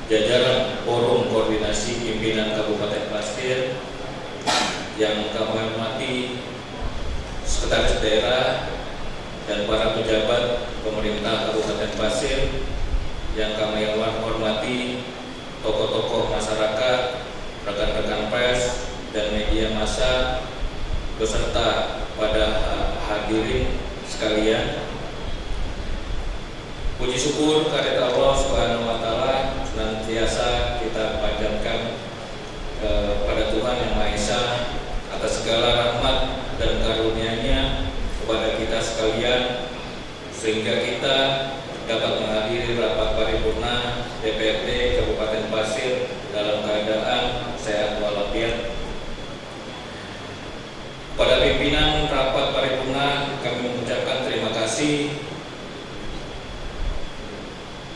jajaran Forum Koordinasi Pimpinan Kabupaten Pasir, yang kami hormati Sekretaris Daerah dan para pejabat pemerintah Kabupaten Pasir yang kami hormati, tokoh-tokoh masyarakat, rekan-rekan pers, dan media massa, beserta pada hadirin sekalian. Puji syukur kehadirat Allah Subhanahu wa Ta'ala senantiasa kita panjatkan pada Tuhan Yang Maha Esa atas segala rahmat dan karunia-Nya kepada kita sekalian, sehingga kita dapat menghadiri rapat paripurna DPRD Kabupaten Pasir dalam keadaan sehat walafiat. Pada pimpinan rapat paripurna kami mengucapkan terima kasih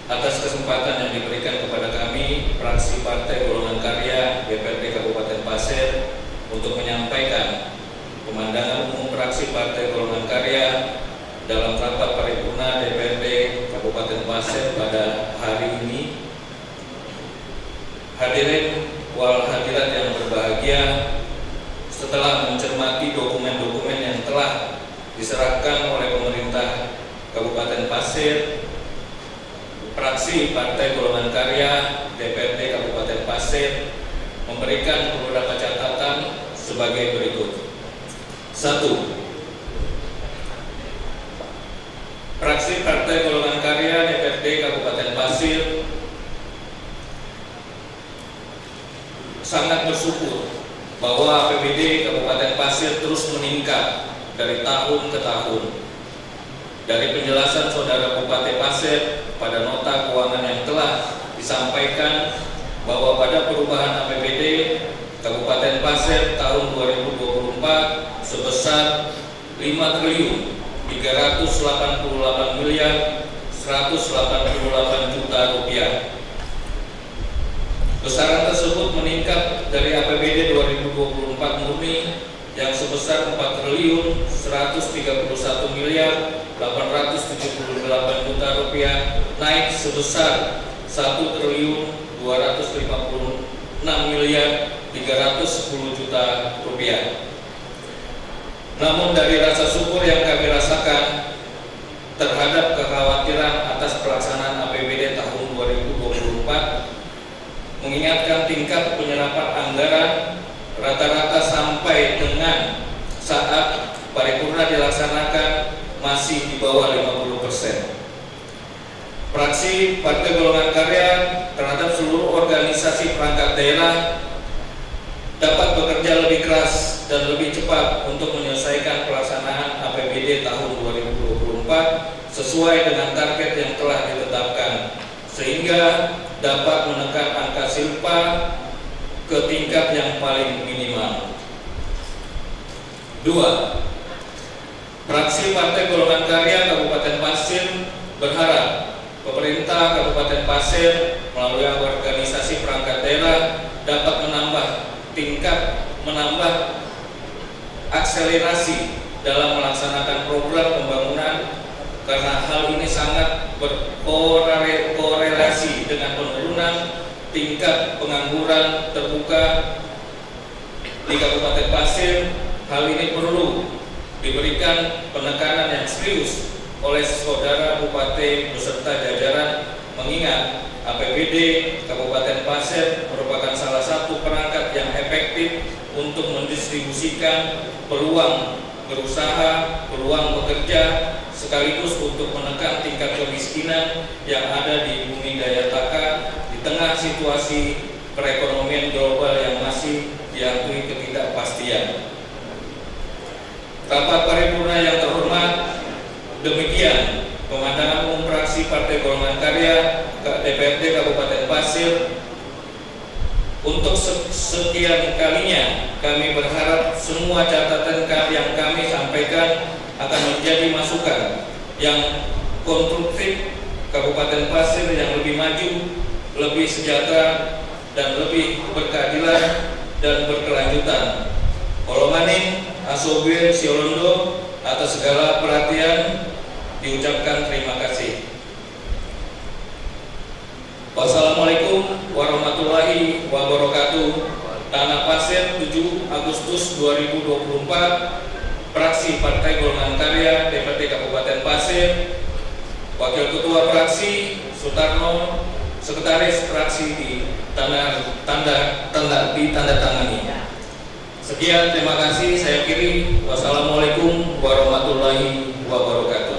atas kesempatan yang diberikan kepada kami, fraksi Partai Golongan Karya DPRD Kabupaten Pasir, untuk menyampaikan pemandangan umum fraksi Partai Golongan Karya dalam rapat paripurna DPRD Kabupaten Pasir pada hari ini. Hadirin wal hadirat yang berbahagia, setelah mencermati dokumen-dokumen yang telah diserahkan oleh pemerintah Kabupaten Pasir, fraksi Partai Golongan Karya DPRD Kabupaten Pasir memberikan beberapa catatan sebagai berikut. 1. Fraksi Partai Golongan Karya DPRD Kabupaten Pasir sangat bersyukur bahwa APBD Kabupaten Pasir terus meningkat dari tahun ke tahun. Dari penjelasan Saudara Bupati Pasir pada nota keuangan yang telah disampaikan bahwa pada perubahan APBD Kabupaten Pasir tahun 2024 sebesar 5.388.188 juta rupiah. Besaran tersebut meningkat dari APBD 2024 murni yang sebesar 4.131.878 juta rupiah, naik sebesar 1.256.310 juta rupiah. Namun dari rasa syukur yang kami rasakan terhadap kekhawatiran atas pelaksanaan APBD tahun 2024, mengingatkan tingkat penyerapan anggaran rata-rata sampai dengan saat paripurna dilaksanakan masih di bawah 50%. Fraksi Partai Golongan Karya terhadap seluruh organisasi perangkat daerah dapat bekerja lebih keras dan lebih cepat untuk menyelesaikan pelaksanaan APBD tahun 2024 sesuai dengan target yang telah ditetapkan, sehingga dapat menekan angka silpa ke tingkat yang paling minimal. 2. Fraksi Partai Golongan Karya Kabupaten Pasir berharap pemerintah Kabupaten Pasir melalui organisasi perangkat daerah dapat menambah akselerasi dalam melaksanakan program pembangunan, karena hal ini sangat berkorelasi dengan penurunan tingkat pengangguran terbuka di Kabupaten Pasir. Hal ini perlu diberikan penekanan yang serius oleh Saudara Bupati beserta jajaran, mengingat APBD Kabupaten Pasir merupakan salah satu perangkat yang efektif untuk mendistribusikan peluang berusaha, peluang bekerja, sekaligus untuk menekan tingkat kemiskinan yang ada di bumi daya taka di tengah situasi perekonomian global yang masih dihantui ketidakpastian. Rapat paripurna yang terhormat, demikian pemandangan umum fraksi Partai Golongan Karya DPRD Kabupaten Pasir. Untuk sekian kalinya kami berharap semua catatan yang kami sampaikan akan menjadi masukan yang konstruktif Kabupaten Pasir yang lebih maju, lebih sejahtera, dan lebih berkeadilan dan berkelanjutan. Olomaning Asobir Siolondo, atas segala perhatian diucapkan terima kasih. Wassalamualaikum warahmatullahi wabarakatuh. Tanah Pasir, 7 Agustus 2024, Fraksi Partai Golongan Karya DPRD Kabupaten Pasir. Ketua Fraksi Sutarno, Sekretaris Fraksi ditandatangani. Sekian, terima kasih. Saya akhiri. Wassalamualaikum warahmatullahi wabarakatuh.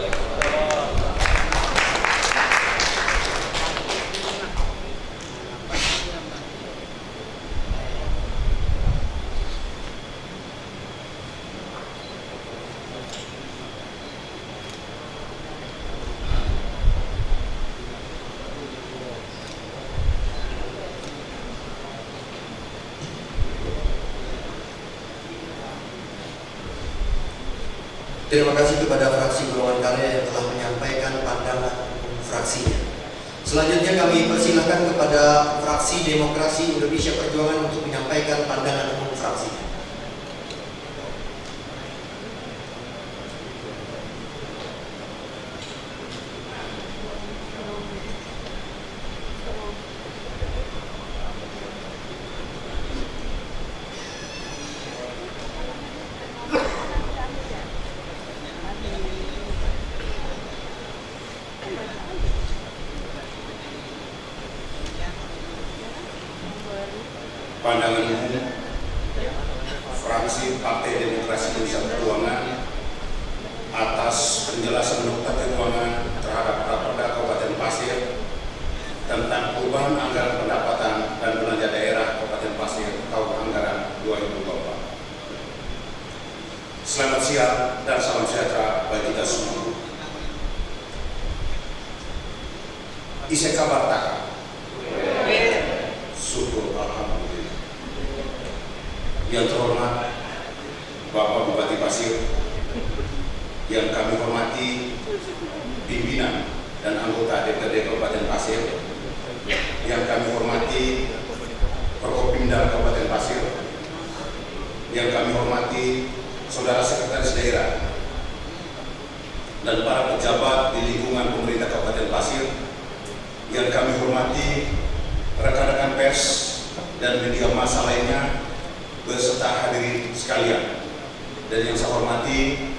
Terima kasih kepada fraksi Golongan Karya yang telah menyampaikan pandangan fraksinya. Selanjutnya kami persilahkan kepada fraksi Demokrasi Indonesia Perjuangan untuk menyampaikan pandangan umum fraksinya. Pandangan umum fraksi Partai Demokrasi Indonesia Perjuangan atas penjelasan nota keuangan terhadap Raperda Kabupaten Pasir tentang perubahan anggaran pendapatan dan belanja daerah Kabupaten Pasir tahun anggaran 2024. Selamat siang dan salam sejahtera bagi kita semua. Isi kabar tak? Syukur alhamdulillah. Yang terhormat Bapak Bupati Pasir, yang kami hormati pimpinan dan anggota DPRD Kabupaten Pasir, yang kami hormati Prokopimda Kabupaten Pasir, yang kami hormati Saudara Sekretaris Daerah dan para pejabat di lingkungan pemerintah Kabupaten Pasir, yang kami hormati rekan-rekan pers dan media massa lainnya beserta hadirin sekalian, dan yang saya hormati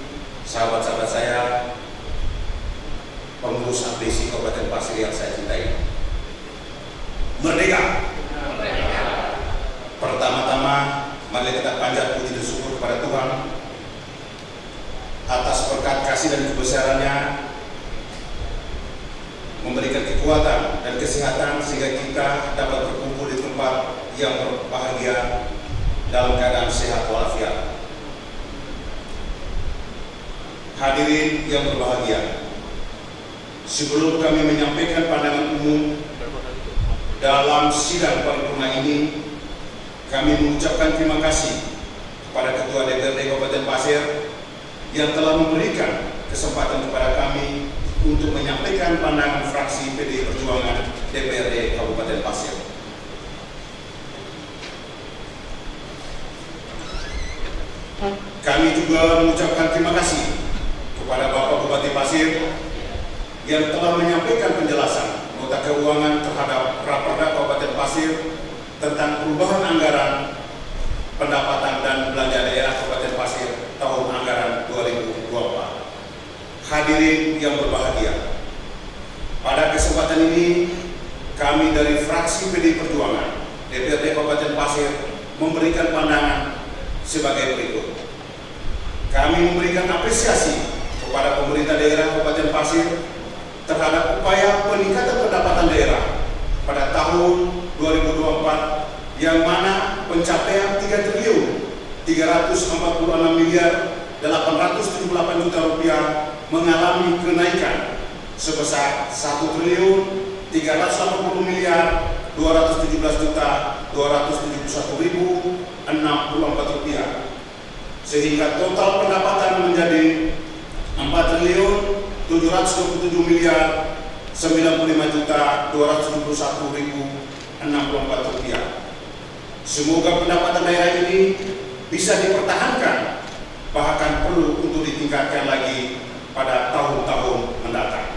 sahabat-sahabat saya pengurus APSI Kabupaten Pasir yang saya cintai. Merdeka! Pertama-tama mari kita panjat puji dan syukur kepada Tuhan atas berkat kasih dan kebesarannya memberikan kekuatan dan kesehatan sehingga kita dapat berkumpul di tempat yang berbahagia dalam keadaan sehat walafiat. Hadirin yang berbahagia, sebelum kami menyampaikan pandangan umum dalam sidang paripurna ini, kami mengucapkan terima kasih kepada Ketua DPRD Kabupaten Pasir yang telah memberikan kesempatan kepada kami untuk menyampaikan pandangan fraksi PDI Perjuangan DPRD Kabupaten Pasir. Kami juga mengucapkan terima kasih kepada Bapak Bupati Pasir yang telah menyampaikan penjelasan nota keuangan terhadap Raperda Kabupaten Pasir tentang perubahan anggaran pendapatan dan belanja daerah Kabupaten Pasir tahun anggaran 2024. Hadirin yang berbahagia, pada kesempatan ini kami dari fraksi PDI Perjuangan DPRD Kabupaten Pasir memberikan pandangan sebagai berikut. Kami memberikan apresiasi kepada pemerintah daerah Kabupaten Pasir terhadap upaya peningkatan pendapatan daerah pada tahun 2024 yang mana pencapaian 3.346.878 juta rupiah mengalami kenaikan sebesar 1.380.217.271.064 rupiah, sehingga total pendapatan menjadi 4.077.095.271.064 rupiah. Semoga pendapatan daerah ini bisa dipertahankan, bahkan perlu untuk ditingkatkan lagi pada tahun-tahun mendatang.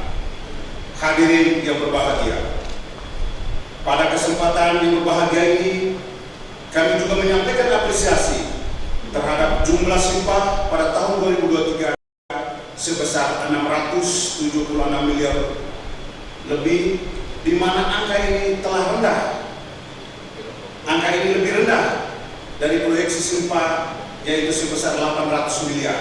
Hadirin yang berbahagia, pada kesempatan yang berbahagia ini kami juga menyampaikan apresiasi terhadap jumlah simpah pada tahun 2023 sebesar 676 miliar lebih, di mana angka ini telah rendah. Angka ini lebih rendah dari proyeksi SIMPA, yaitu sebesar 800 miliar.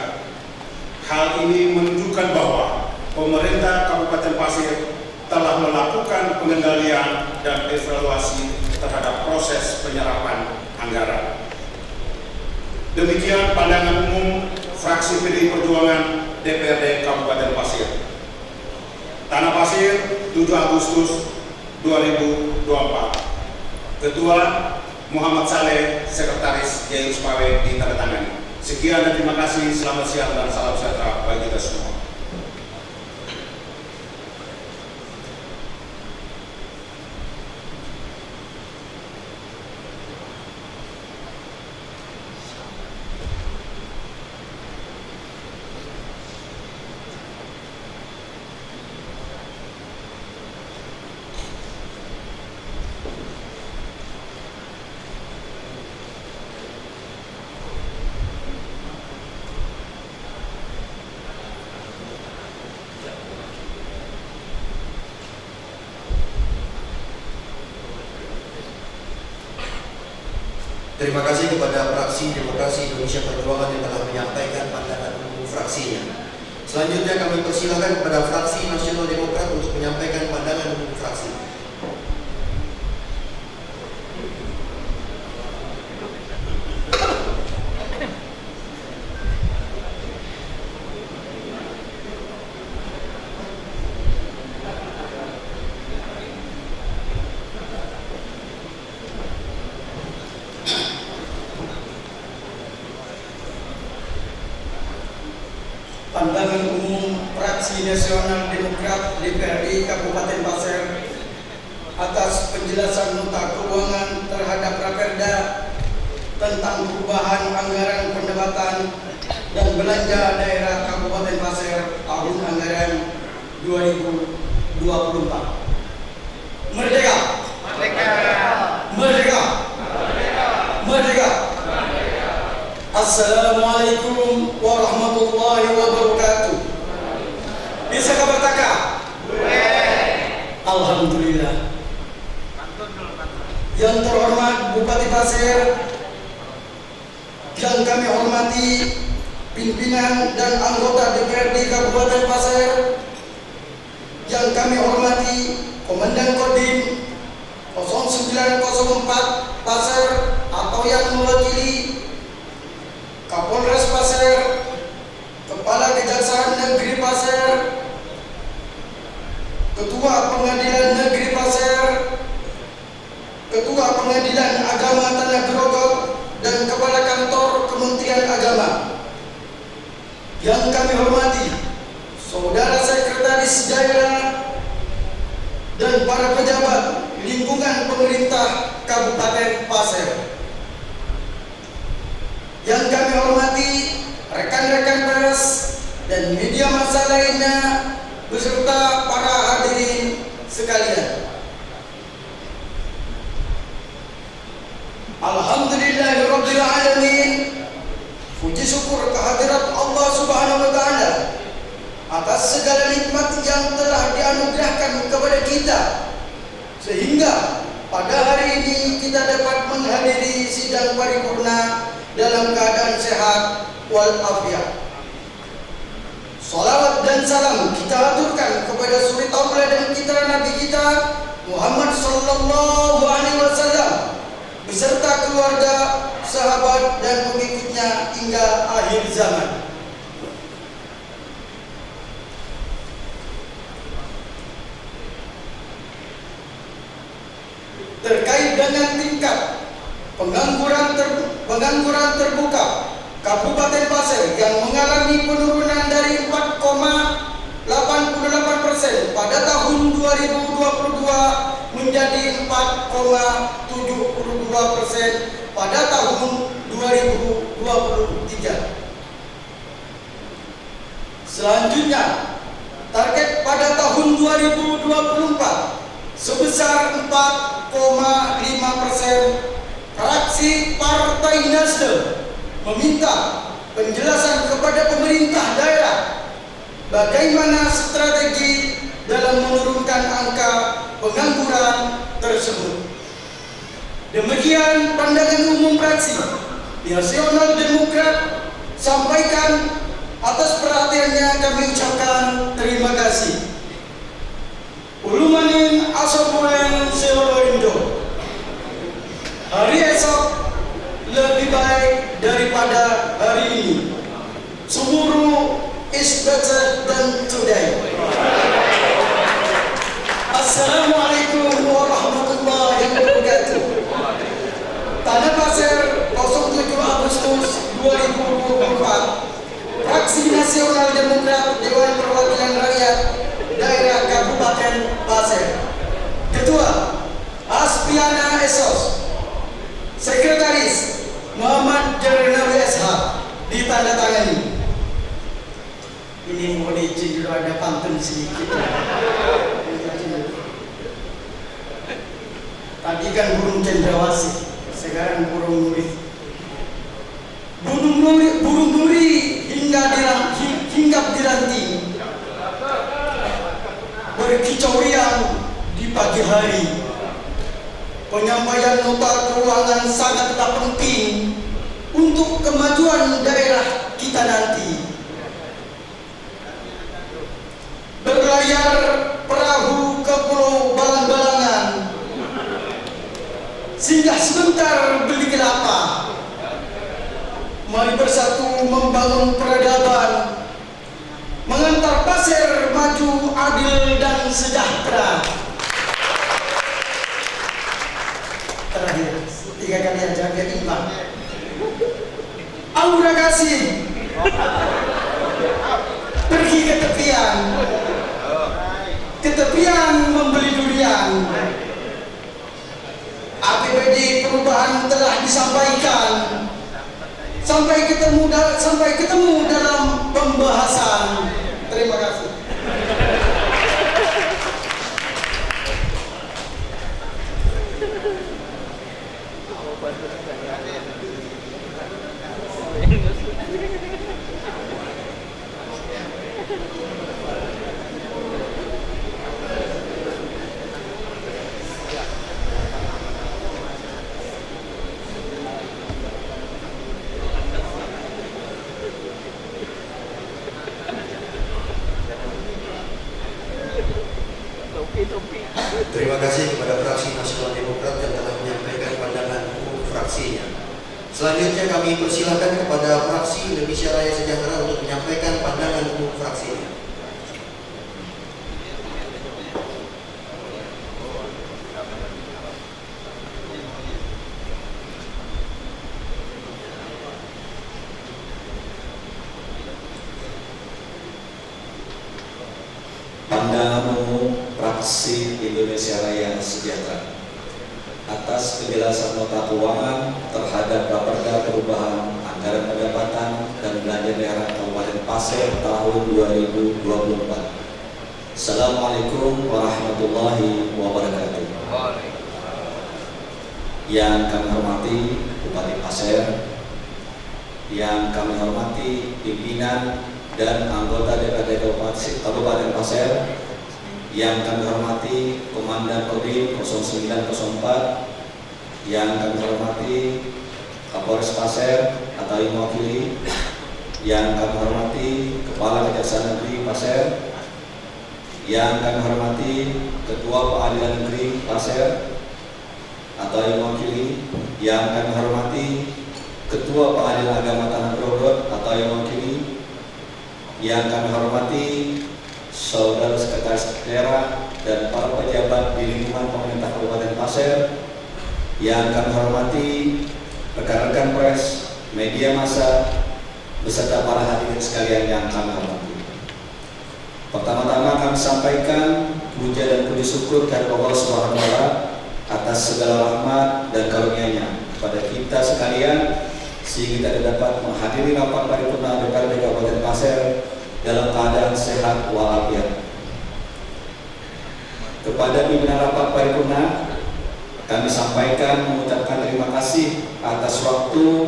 Hal ini menunjukkan bahwa pemerintah Kabupaten Pasir telah melakukan pengendalian dan evaluasi terhadap proses penyerapan anggaran. Demikian pandangan umum fraksi PDI Perjuangan DPRD Kabupaten Pasir. Tanah Pasir, 7 Agustus 2024. Ketua Muhammad Saleh, Sekretaris Jairus Pawe ditandatangani. Sekian dan terima kasih. Selamat siang dan salam sejahtera bagi kita semua. Terima kasih kepada fraksi Demokrasi Indonesia Perjuangan yang telah menyampaikan pandangan umum fraksinya. Selanjutnya kami persilakan kepada fraksi Nasional Demokrat untuk menyampaikan pandangan umum fraksi. Pandangan umum fraksi Nasional Demokrat DPRD Kabupaten Pasir atas penjelasan nota keuangan terhadap Raperda tentang perubahan anggaran pendapatan dan belanja daerah Kabupaten Pasir tahun anggaran 2024. Merdeka! Merdeka! Merdeka! Merdeka! Assalamualaikum warahmatullahi wabarakatuh. Bisa kabar taka? Alhamdulillah. Yang terhormat Bupati Pasir, yang kami hormati pimpinan dan anggota DPRD Kabupaten Pasir, yang kami hormati Komandan Kodim 0904 Pasir atau yang mewakili Kapolres Pasir, Kepala Kejaksaan Negeri Pasir, Ketua Pengadilan Negeri Pasir, Ketua Pengadilan Agama Tanah Grogol, dan Kepala Kantor Kementerian Agama. Yang kami hormati Saudara Sekretaris Daerah dan para pejabat lingkungan pemerintah Kabupaten Pasir. Yang kami hormati rekan-rekan pers dan media massa lainnya beserta para hadirin sekalian. Alhamdulillahirabbil alamin. Puji syukur kehadirat Allah Subhanahu wa taala atas segala nikmat yang telah dianugerahkan kepada kita, sehingga pada hari ini kita dapat menghadiri sidang paripurna dalam keadaan sehat walafiat. Salawat dan salam kita aturkan kepada suri tauladan kita Nabi kita Muhammad sallallahu alaihi wasallam beserta keluarga, sahabat dan pengikutnya hingga akhir zaman. Terkait dengan tingkat pengangguran terbuka Kabupaten Pasir yang mengalami penurunan dari 4,88% pada tahun 2022 menjadi 4,72% pada tahun 2023. Selanjutnya, target pada tahun 2024 sebesar 4,5%. Fraksi Partai Nasdem meminta penjelasan kepada pemerintah daerah bagaimana strategi dalam menurunkan angka pengangguran tersebut. Demikian pandangan umum fraksi Nasional Demokrat sampaikan. Atas perhatiannya kami ucapkan terima kasih. Ulumanin asopulen seoloindo. Hari esok lebih baik daripada hari ini. Tomorrow is better than today. Assalamualaikum warahmatullahi wabarakatuh. Tanah Pasir 07 Agustus 2024. Fraksi Nasional Demokrat Dewan Perwakilan Rakyat Daerah Kabupaten Pasir. Ketua Aspiana Esos. Sekretaris Muhammad Jarnawi SH. Ditandatangani. Ini mau izin dulu, ada pantun sedikit. Tadi kan burung cendrawasih, sekarang burung nuri. Burung nuri hinggap di ranting, berkicau riang di pagi hari. Penyampaian nota keuangan sangatlah penting untuk kemajuan daerah kita nanti. Berlayar perahu ke pulau Balang-Balangan, singgah sebentar beli kelapa. Mari bersatu membangun peradaban, mengantar Pasir maju adil dan sejahtera. Terakhir, 3 kali aja biar imbang. Aura kasih pergi ke tepian membeli durian. APBD perubahan telah disampaikan. Sampai ketemu dalam pembahasan. Terima kasih. Terima kasih kepada fraksi Nasional Demokrat yang telah menyampaikan pandangan umum fraksinya. Selanjutnya kami persilakan kepada fraksi Indonesia Raya Sejahtera untuk menyampaikan pandangan umum fraksinya. Pandangan umum fraksi Indonesia Raya Sejahtera atas penjelasan nota keuangan terhadap Raperda Perubahan Anggaran Pendapatan dan Belanja Daerah Kabupaten Pasir tahun 2024. Assalamualaikum warahmatullahi wabarakatuh. Yang kami hormati Bupati Pasir, yang kami hormati pimpinan dan anggota DPRD Kabupaten Pasir, yang kami hormati Komandan Kodim 0904, yang kami hormati Kapolres Pasir atau yang mewakili, yang kami hormati Kepala Kejaksaan Negeri Pasir, yang kami hormati Ketua Pengadilan Negeri Pasir atau yang mewakili, yang kami hormati Ketua Pengadilan Agama Tanah Brodot atau yang mewakili, yang kami hormati Saudara Sekretaris Daerah dan para pejabat di lingkungan pemerintah Kabupaten Pasir, yang kami hormati rekan-rekan pers, media massa, beserta para hadirin sekalian yang kami hormati. Pertama-tama kami sampaikan puja dan puji syukur kepada Allah Subhanahu wa Ta'ala atas segala rahmat dan karunia-Nya kepada kita sekalian, sehingga kita dapat menghadiri rapat paripurna DPRD Kabupaten Pasir dalam keadaan sehat walafiat. Kepada pimpinan rapat paripurna, kami sampaikan mengucapkan terima kasih atas waktu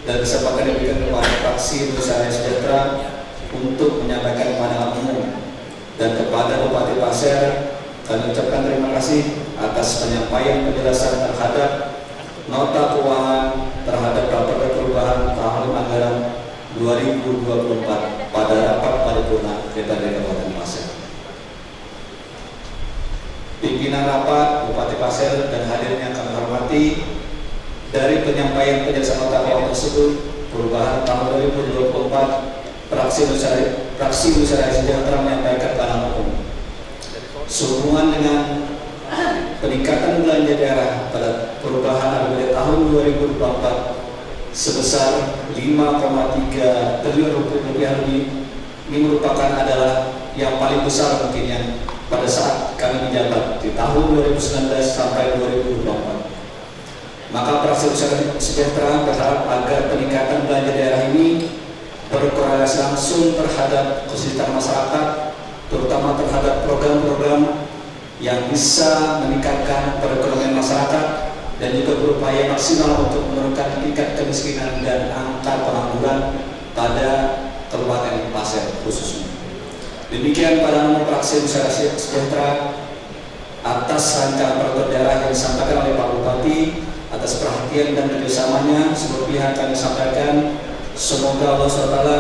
dan kesempatan yang diberikan kepada fraksi Indonesia Raya Sejahtera untuk menyampaikan pandangan umum, dan kepada Bupati Pasir Pasir, kami ucapkan terima kasih atas penyampaian penjelasan terhadap nota keuangan terhadap rapat perubahan tahun anggaran 2024 pada rapat paripurna DPRD Kabupaten Pasir. Pimpinan rapat, Bupati Pasir, dan hadirin yang kami hormati, dari penyampaian penjelasan nota keuangan tersebut, perubahan tahun 2024, Fraksi Indonesia Sejahtera menyampaikan pandangan umum sehubungan dengan peningkatan belanja daerah pada perubahan APBD tahun 2024 sebesar 5,3 triliun rupiah lebih. Ini merupakan adalah yang paling besar mungkin yang pada saat kami menjabat di tahun 2019 sampai 2024. Maka Fraksi Indonesia Sejahtera berharap agar peningkatan belanja daerah ini berkorelasi langsung terhadap kesejahteraan masyarakat, terutama terhadap program-program yang bisa meningkatkan perekonomian masyarakat dan juga berupaya maksimal untuk menurunkan tingkat kemiskinan dan angka pengangguran pada Kabupaten Pasir khususnya. Demikian pada nama Fraksi Indonesia Sejahtera atas rancangan peraturan daerah yang disampaikan oleh Pak Bupati, atas perhatian dan kerjasamanya seluruh pihak kami sampaikan. Semoga Allah SWT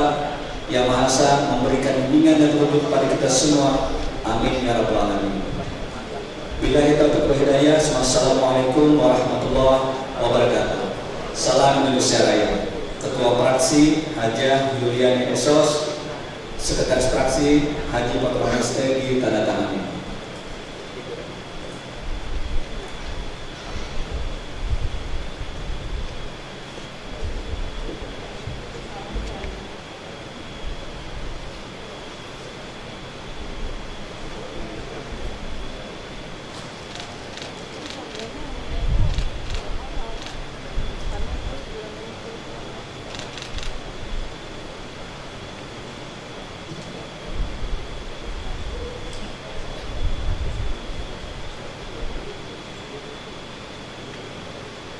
Yang Maha Esa memberikan bimbingan dan petunjuk kepada kita semua. Amin ya rabbal alamin. Billahi taufiq wal hidayah. Wassalamualaikum warahmatullahi wabarakatuh. Salam Indonesia Raya. Ketua Fraksi Haja Yuliani Esos, Sekretaris Fraksi Haji Pak Stegi tanda tangan.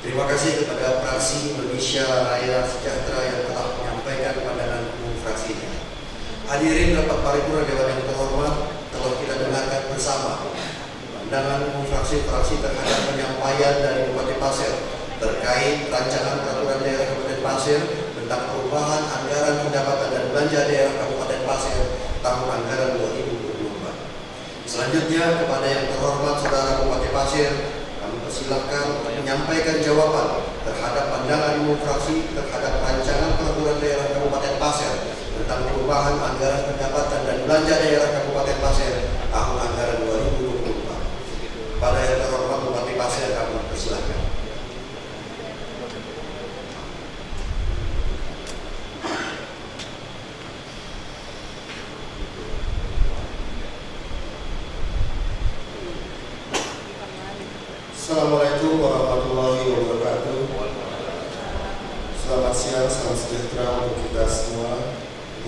Terima kasih kepada Fraksi Indonesia Raya Sejahtera yang telah menyampaikan pandangan umum fraksinya. Hadirin rapat paripurna Dewan yang terhormat, telah kita dengarkan bersama pandangan umum fraksi-fraksi terhadap penyampaian dari Bupati Pasir terkait rancangan peraturan daerah Kabupaten Pasir tentang perubahan anggaran pendapatan dan belanja daerah Kabupaten Pasir tahun anggaran 2024. Selanjutnya kepada yang terhormat Saudara Bupati Pasir, silakan menyampaikan jawaban terhadap pandangan umum fraksi terhadap rancangan peraturan daerah Kabupaten Pasir tentang perubahan anggaran pendapatan dan belanja daerah Kabupaten Pasir tahun anggaran 2024. Pada yang terhormat Bupati Pasir, kami persilakan. Assalamualaikum warahmatullahi wabarakatuh. Selamat siang, salam sejahtera untuk kita semua.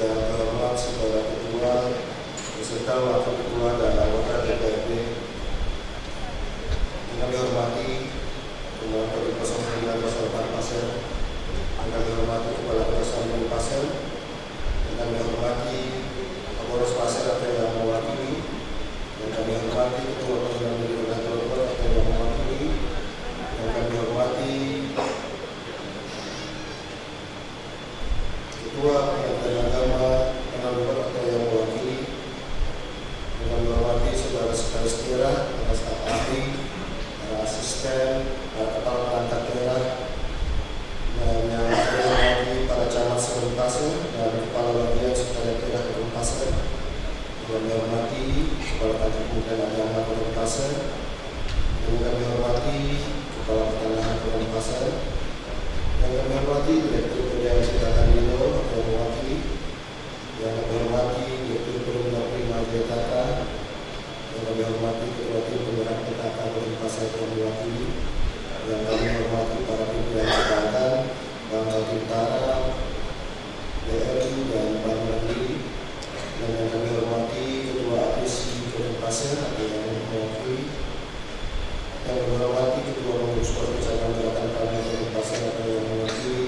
Yang terhormat Saudara Ketua beserta Wakil Ketua dan anggota DPRD. Yang kami hormati Ketua Kodim 0904 Pasir. Yang kami hormati Kepala Kepala Pasir. Yang kami hormati Kapolres Pasir atau yang mewakili. Yang kami hormati Ketua Pengadilan Negeri Jakarta atau yang mewakili. Yang kami hormati Ketua Pengadilan Agama Pengadilan atau yang mewakili. Yang kami hormati Saudara Sekretaris Daerah, para staf ahli, para asisten, para kepala perangkat daerah, dan yang saya hormati para camat Kabupaten Pasir dan kepala bagian sekretariat daerah Kabupaten Pasir. Yang kami hormati Kepala Kantor Kementerian Agama Kabupaten Pasir. Yang kami hormati Kepala Pertanahan Kabupaten Pasir. Yang kami hormati Direktur Pembiayaan Cetakan Indo yang mewakili. Yang kami hormati Direktur Perumda Prima Jataka. Yang kami hormati Ketua Tim Penggerak PKK Kabupaten Pasir yang mewakili. Yang kami hormati para pimpinan perbankan, Bank Utara, BRI dan Bank Mandiri. Dan yang kami hormati Ketua APSI Kabupaten Pasir atau yang mewakili. Yang kami hormati Ketua Pengurus Cabang Gerakan Kami Kabupaten Pasir atau yang mewakili.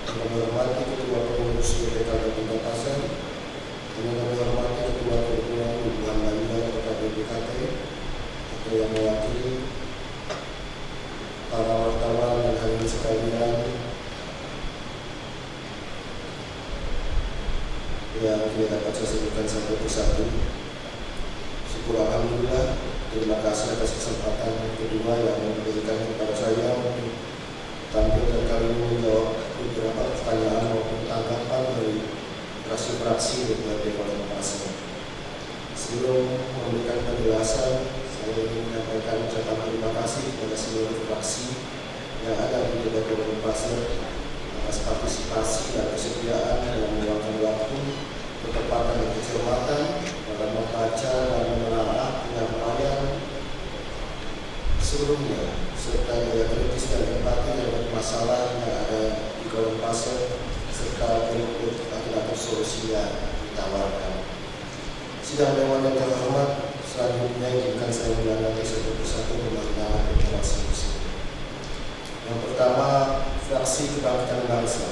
Yang kami hormati Ketua Pengurus BPK Kabupaten Pasir. Yang kami hormati Ketua Hubungan Bandar Kabupaten atau yang mewakili para wartawan dan hadirin sekalian yang tidak dapat saya sebutkan satu persatu. Syukur alhamdulillah, terima kasih atas kesempatan kedua yang diberikan kepada saya untuk tampil dan kali ini menjawab beberapa pertanyaan maupun tanggapan dari fraksi-fraksi DPRD Kota Pasir. Sebelum memberikan penjelasan, saya ingin menyampaikan ucapan terima kasih kepada seluruh fraksi yang ada di DPRD Kota Pasir atas partisipasi dan kesediaan dalam meluangkan waktu, ketepatan dan kecermatan dalam membaca dan menelaah penyampaian sebelumnya, serta daya kritis dan empati terhadap masalah yang ada di Kota Pasir serta berikut alternatif solusi yang ditawarkan. Sidang Dewan yang terhormat, selanjutnya izinkan saya menanggapi satu persatu permasalahan dan fraksi. Yang pertama, fraksi Kebangkitan Bangsa.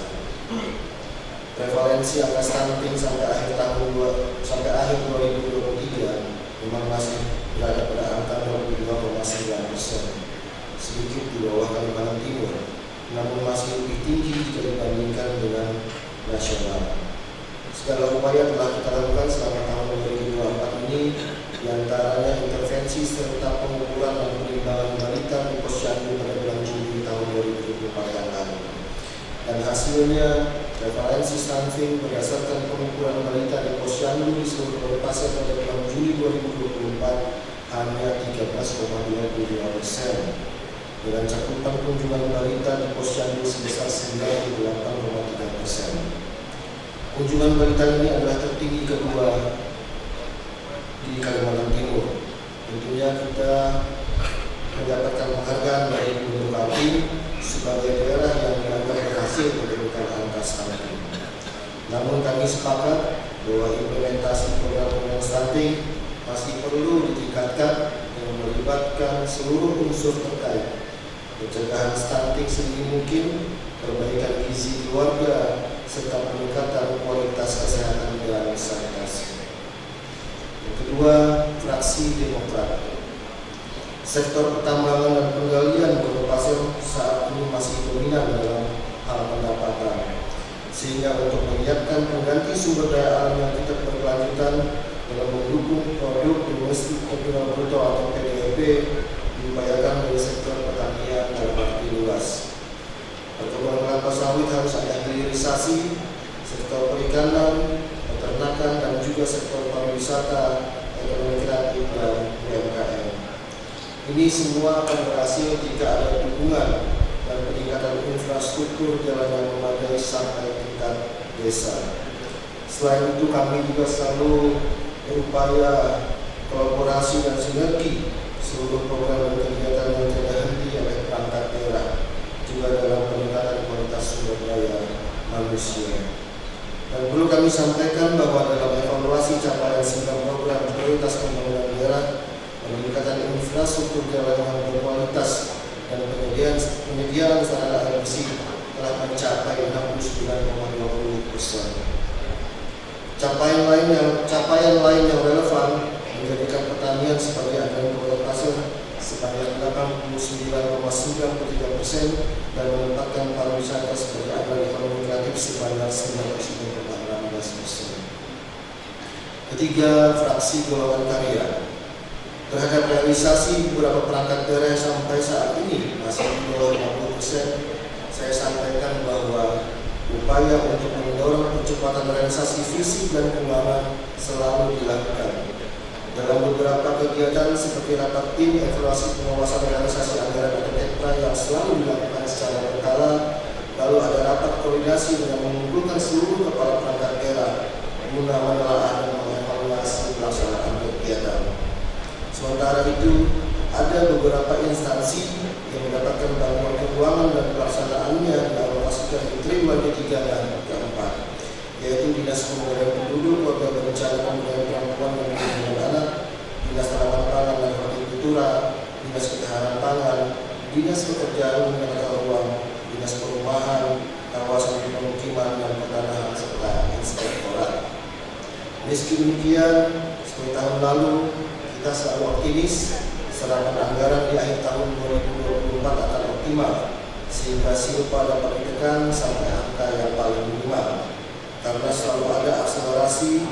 Prevalensi angka stunting sampai akhir 2023 memang masih berada pada angka 22,9%, sedikit di bawah Kalimantan Timur, namun masih lebih tinggi jika dibandingkan dengan nasional. Segala upaya telah kita lakukan selama tahun 2024 ini, diantaranya intervensi serta pengukuran dan penimbangan balita di Posyandu pada bulan Juli tahun 2024 yang lalu. Dan hasilnya, prevalensi stunting berdasarkan pengukuran balita di Posyandu di seluruh Kota Pasir pada bulan Juli 2024 hanya 13,22%, dengan cakupan kunjungan balita di Posyandu sebesar 98,3%. Kunjungan balita ini adalah tertinggi kedua di Kalimantan Timur. Tentunya kita mendapatkan penghargaan dari Gubernur Kaltim sebagai daerah yang dianggap berhasil menurunkan angka stunting. Namun kami sepakat bahwa implementasi program stunting masih perlu ditingkatkan yang melibatkan seluruh unsur terkait, pencegahan stunting sedini mungkin, perbaikan gizi keluarga, serta peningkatan kualitas kesehatan dan sanitasi. Yang kedua, fraksi Demokrat. Sektor pertambangan dan penggalian Kota Pasir saat ini masih dominan dalam hal pendapatan, sehingga untuk menyiapkan pengganti sumber daya alam yang tetap berkelanjutan dalam mendukung produk domestik nasional bruto atau PDB diupayakan dari sektor pertanian dan arti luas. Perkebunan kelapa sawit harus ada hilirisasi, sektor perikanan, peternakan, dan juga sektor pariwisata, ekonomi kreatif, dan UMKM. Ini semua akan berhasil jika ada dukungan dan peningkatan infrastruktur jalan yang memadai sampai tingkat desa. Selain itu, kami juga selalu berupaya kolaborasi dan sinergi seluruh program dan kegiatan yang tidak henti oleh perangkat daerah, juga dalam peningkatan kualitas sumber daya manusia. Dan perlu kami sampaikan bahwa dalam evaluasi capaian 9 program prioritas pembangunan daerah, peningkatan infrastruktur jalan yang berkualitas dan penyediaan sarana air bersih telah mencapai 69,20%. Capaian lain yang relevan menjadikan pertanian sebagai andalan Kota Pasir sebanyak 89,93% dan menempatkan pariwisata sebagai andalan ekonomi kreatif sebanyak 99,16%. Ketiga, fraksi golongan karya. Terhadap realisasi beberapa perangkat daerah sampai saat ini masih di bawah 50%, saya sampaikan bahwa upaya untuk mendorong percepatan realisasi visi dan keuangan selalu dilakukan. Dalam beberapa kegiatan seperti rapat tim evaluasi pengawasan realisasi anggaran atau EPRA yang selalu dilakukan secara berkala, lalu ada rapat koordinasi dengan mengumpulkan seluruh kepala perangkat daerah guna menelaah dan mengevaluasi pelaksanaan kegiatan. Sementara itu, ada beberapa instansi yang mendapatkan bantuan keuangan dan pelaksanaannya dialokasikan di triwulan ketiga dan keempat, yaitu Dinas Pemberdayaan Penduduk, Keluarga Berencana, Pemberdayaan Perempuan dan Perlindungan Anak, Dinas Tanaman Pangan dan Hortikultura, Dinas Ketahanan Pangan, Dinas Pekerjaan dan Tata Ruang, Dinas Perumahan, Kawasan Pemukiman dan Pertanahan serta Inspektorat. Meski demikian, seperti tahun lalu, kita selalu optimis serapan anggaran di akhir tahun 2024 akan optimal, sehingga silpa dapat ditekan sampai angka yang paling minimal, karena selalu ada akselerasi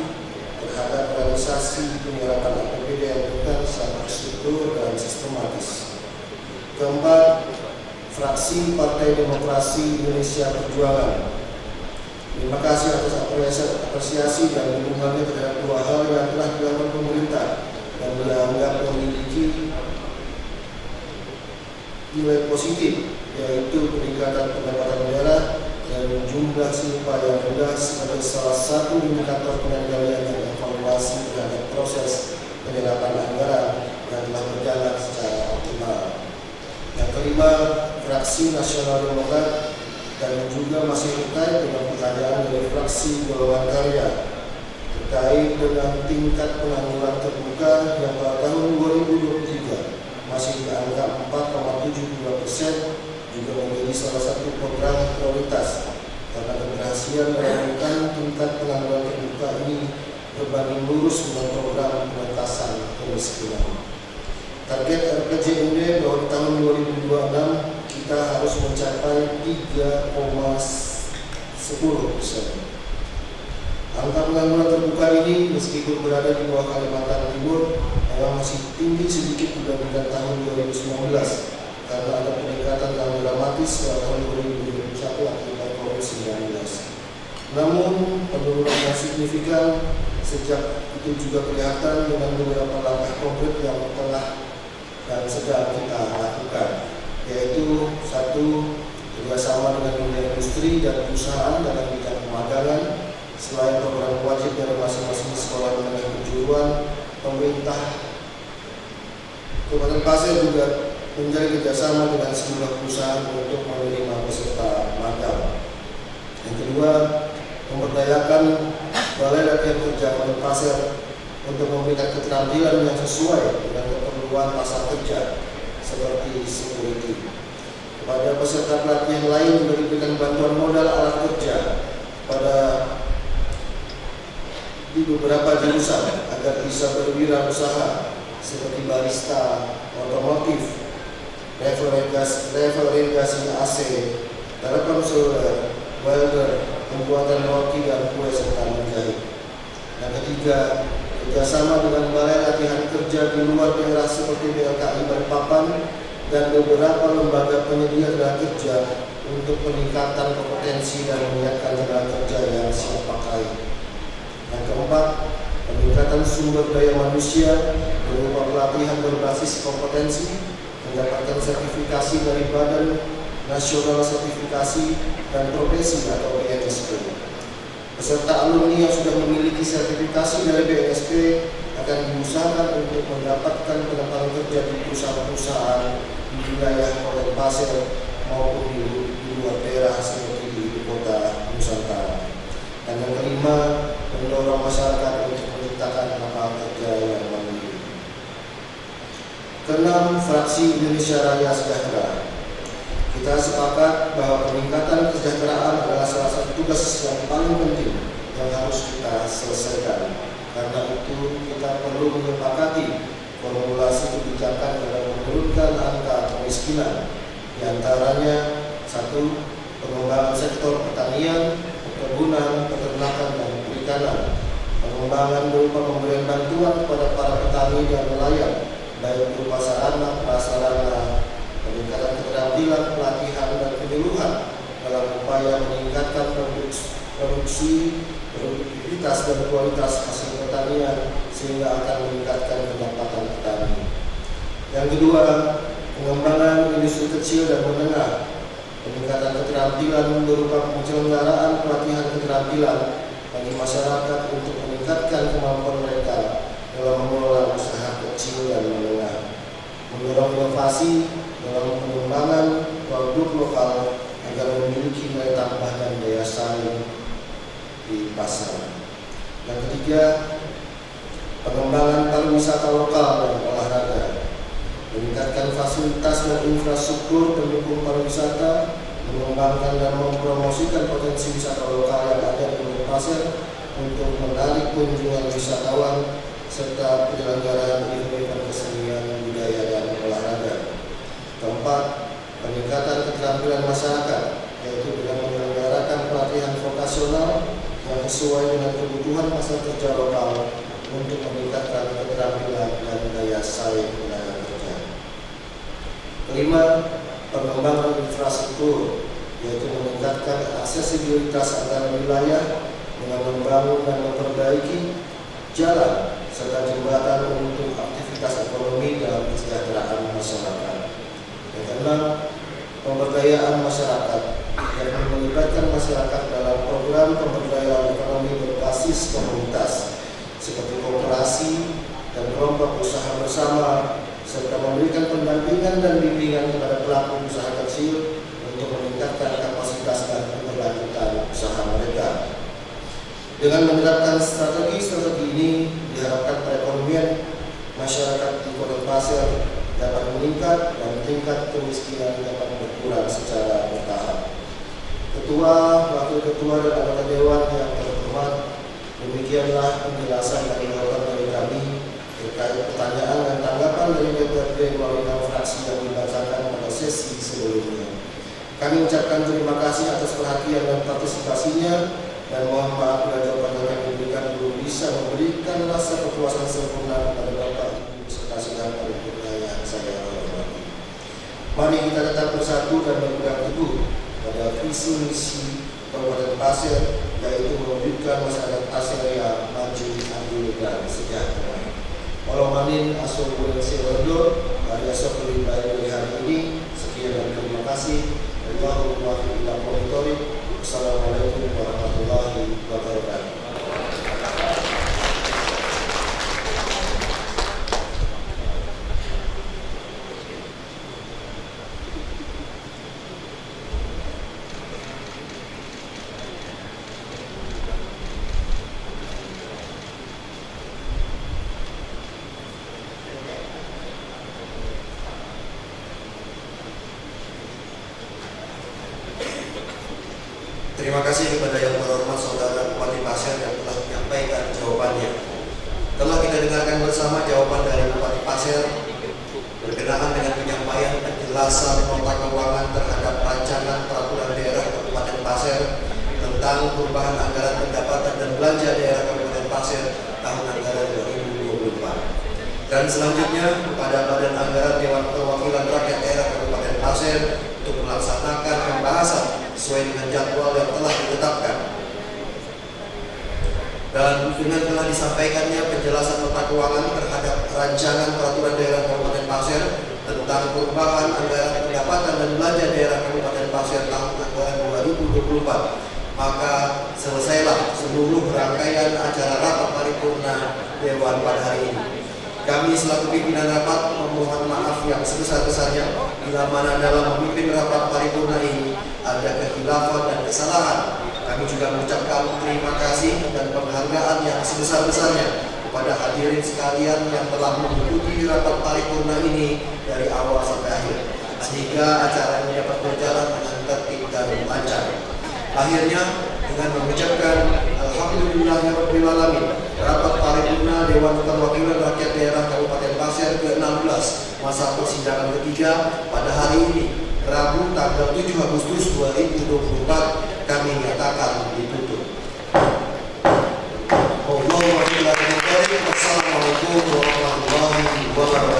terhadap realisasi penyerapan APBD yang bukan secara terstruktur dan sistematis. Keempat, fraksi Partai Demokrasi Indonesia Perjuangan. Terima kasih atas apresiasi dan dukungannya terhadap dua hal yang telah dilakukan pemerintah dan dianggap memiliki nilai positif, yaitu peningkatan pendapatan daerah dan jumlah silpa yang rendah sebagai salah satu indikator pengendalian dan evaluasi terhadap proses penyerapan anggaran yang telah berjalan secara optimal. Yang kelima, fraksi Nasional Demokrat dan juga masih terkait dengan pertanyaan dari fraksi Golongan Karya terkait dengan tingkat pengangguran terbuka yang pada tahun 2023 masih di angka 4,72%, juga menjadi salah satu program prioritas karena keberhasilan menurunkan tingkat pengangguran terbuka ini berbanding lurus dengan program pengentasan kemiskinan. Target RPJMD bahwa di tahun 2026 kita harus mencapai 3,10%. Angka pengangguran terbuka ini meskipun berada di bawah Kalimantan Timur memang masih tinggi sedikit dibandingkan tahun 2019 karena ada peningkatan yang dramatis pada tahun 2021 akibat COVID-19. Namun penurunan yang signifikan sejak itu juga kelihatan dengan beberapa langkah konkret yang telah dan sedang kita lakukan, yaitu satu, kerjasama dengan dunia industri dan perusahaan dalam bidang pemagangan. Selain program wajib dari masing-masing sekolah menengah kejuruan, pemerintah Kabupaten Pasir juga menjalin kerjasama dengan sejumlah perusahaan untuk menerima peserta magang. Yang kedua, memberdayakan Balai Latihan Kerja Kabupaten Pasir untuk memberikan keterampilan yang sesuai dengan keperluan pasar kerja seperti security. Kepada peserta pelatihan lain juga diberikan bantuan modal alat kerja di beberapa jurusan agar bisa berwirausaha seperti barista, otomotif, refrigerasi AC, telepon seluler, welder, pembuatan roti dan kue serta menjahit. Yang ketiga, kerjasama dengan balai latihan kerja di luar daerah seperti BLKI Balikpapan dan beberapa lembaga penyedia tenaga kerja untuk peningkatan kompetensi dan menyiapkan tenaga kerja yang siap pakai. Yang keempat, peningkatan sumber daya manusia berupa pelatihan berbasis kompetensi, mendapatkan sertifikasi dari Badan Nasional Sertifikasi dan Profesi atau BNSP. Peserta alumni yang sudah memiliki sertifikasi dari BNSP akan diusahakan untuk mendapatkan penempatan kerja di perusahaan-perusahaan di wilayah Kabupaten Pasir maupun di luar daerah seperti di ibu kota Nusantara. Dan yang kelima, mendorong masyarakat untuk menciptakan lapangan kerja yang mandiri. Keenam, fraksi Indonesia Raya Sejahtera. Kita sepakat bahwa peningkatan kesejahteraan adalah salah satu tugas yang paling penting yang harus kita selesaikan. Karena itu kita perlu menyepakati formulasi kebijakan dalam menurunkan angka kemiskinan. Di antaranya, satu, pengembangan sektor pertanian, perkebunan, peternakan, dan perikanan. Pengembangan berupa pemberian bantuan kepada para petani dan nelayan, baik berupa sarana, prasarana, peningkatan keterampilan, pelatihan, dan penyuluhan dalam upaya meningkatkan produksi, produktivitas, dan kualitas hasil pertanian sehingga akan meningkatkan pendapatan petani. Yang kedua, pengembangan industri kecil dan menengah, peningkatan keterampilan berupa penyelenggaraan pelatihan keterampilan bagi masyarakat untuk meningkatkan kemampuan mereka dalam mengelola usaha kecil dan menengah, mendorong inovasi dalam pengembangan produk lokal agar memiliki nilai tambah dan daya saing di pasar. Yang ketiga, pengembangan pariwisata lokal dan olahraga, meningkatkan fasilitas dan infrastruktur pendukung pariwisata, mengembangkan dan mempromosikan potensi wisata lokal yang ada di Kabupaten Pasir untuk menarik kunjungan wisatawan serta penyelenggaraan event kesenian budaya dan keempat, peningkatan keterampilan masyarakat, yaitu dengan menyelenggarakan pelatihan vokasional yang sesuai dengan kebutuhan pasar kerja lokal untuk meningkatkan keterampilan dan daya saing tenaga kerja. Kelima, pengembangan infrastruktur, yaitu meningkatkan aksesibilitas antar wilayah dengan membangun dan memperbaiki jalan serta jembatan untuk aktivitas ekonomi dan kesejahteraan masyarakat. Yang keenam, pemberdayaan masyarakat yang melibatkan masyarakat dalam program pemberdayaan ekonomi berbasis komunitas seperti koperasi dan kelompok usaha bersama, serta memberikan pendampingan dan bimbingan kepada pelaku usaha kecil untuk meningkatkan kapasitas dan keberlanjutan usaha mereka. Dengan menerapkan strategi-strategi ini, diharapkan perekonomian masyarakat di Kota Pasir dapat meningkat dan tingkat kemiskinan dapat berkurang secara bertahap. Ketua, Wakil Ketua, dan anggota Dewan yang terhormat, demikianlah penjelasan dari kami terkait pertanyaan dan tanggapan dari DPRD melalui fraksi yang dibacakan pada sesi sebelumnya. Kami ucapkan terima kasih atas perhatian dan partisipasinya, dan mohon maaf bila jawaban yang kami berikan belum bisa memberikan rasa kepuasan sempurna kepada Bapak Ibu serta sidang paripurna yang saya hormati. Mari kita tetap bersatu dan berpegang teguh pada visi misi Kabupaten Pasir, yaitu mewujudkan masyarakat Pasir yang maju, adil, dan sejahtera. Walau manin asal bulan Sidoarjo, hari esok lebih baik dari hari ini. Sekian dan terima kasih. Wassalamualaikum warahmatullahi wabarakatuh. Terima kasih kepada yang terhormat Saudara Bupati Pasir yang telah menyampaikan jawabannya. Telah kita dengarkan bersama jawaban dari Bupati Pasir berkenaan dengan penyampaian penjelasan nota keuangan terhadap rancangan peraturan daerah Kabupaten Pasir tentang perubahan anggaran pendapatan dan belanja daerah Kabupaten Pasir tahun anggaran 2024. Dan selanjutnya kepada Badan Anggaran Dewan Perwakilan Rakyat Daerah Kabupaten Pasir untuk melaksanakan pembahasan sesuai dengan jadwal yang telah ditetapkan. Dan dengan telah disampaikannya penjelasan nota keuangan terhadap rancangan peraturan daerah Kabupaten Pasir tentang perubahan anggaran pendapatan dan belanja daerah Kabupaten Pasir tahun anggaran 2024, maka selesailah seluruh rangkaian acara rapat paripurna Dewan pada hari ini. Kami selaku pimpinan rapat memohon maaf yang sebesar-besarnya bila mana dalam memimpin rapat paripurna ini ada kekhilafan dan kesalahan. Kami juga mengucapkan terima kasih dan penghargaan yang sebesar-besarnya kepada hadirin sekalian yang telah mengikuti rapat paripurna ini dari awal sampai akhir, sehingga acara ini dapat berjalan dengan tertib dan lancar. Akhirnya, dengan mengucapkan Alhamdulillahirrahmanirrahim, rapat paripurna Dewan Perwakilan Rakyat Daerah Kabupaten Pasir ke-16 masa persidangan ketiga pada hari ini, Rabu tanggal 7 Agustus 2024, kami nyatakan ditutup. Wassalamualaikum warahmatullahi wabarakatuh.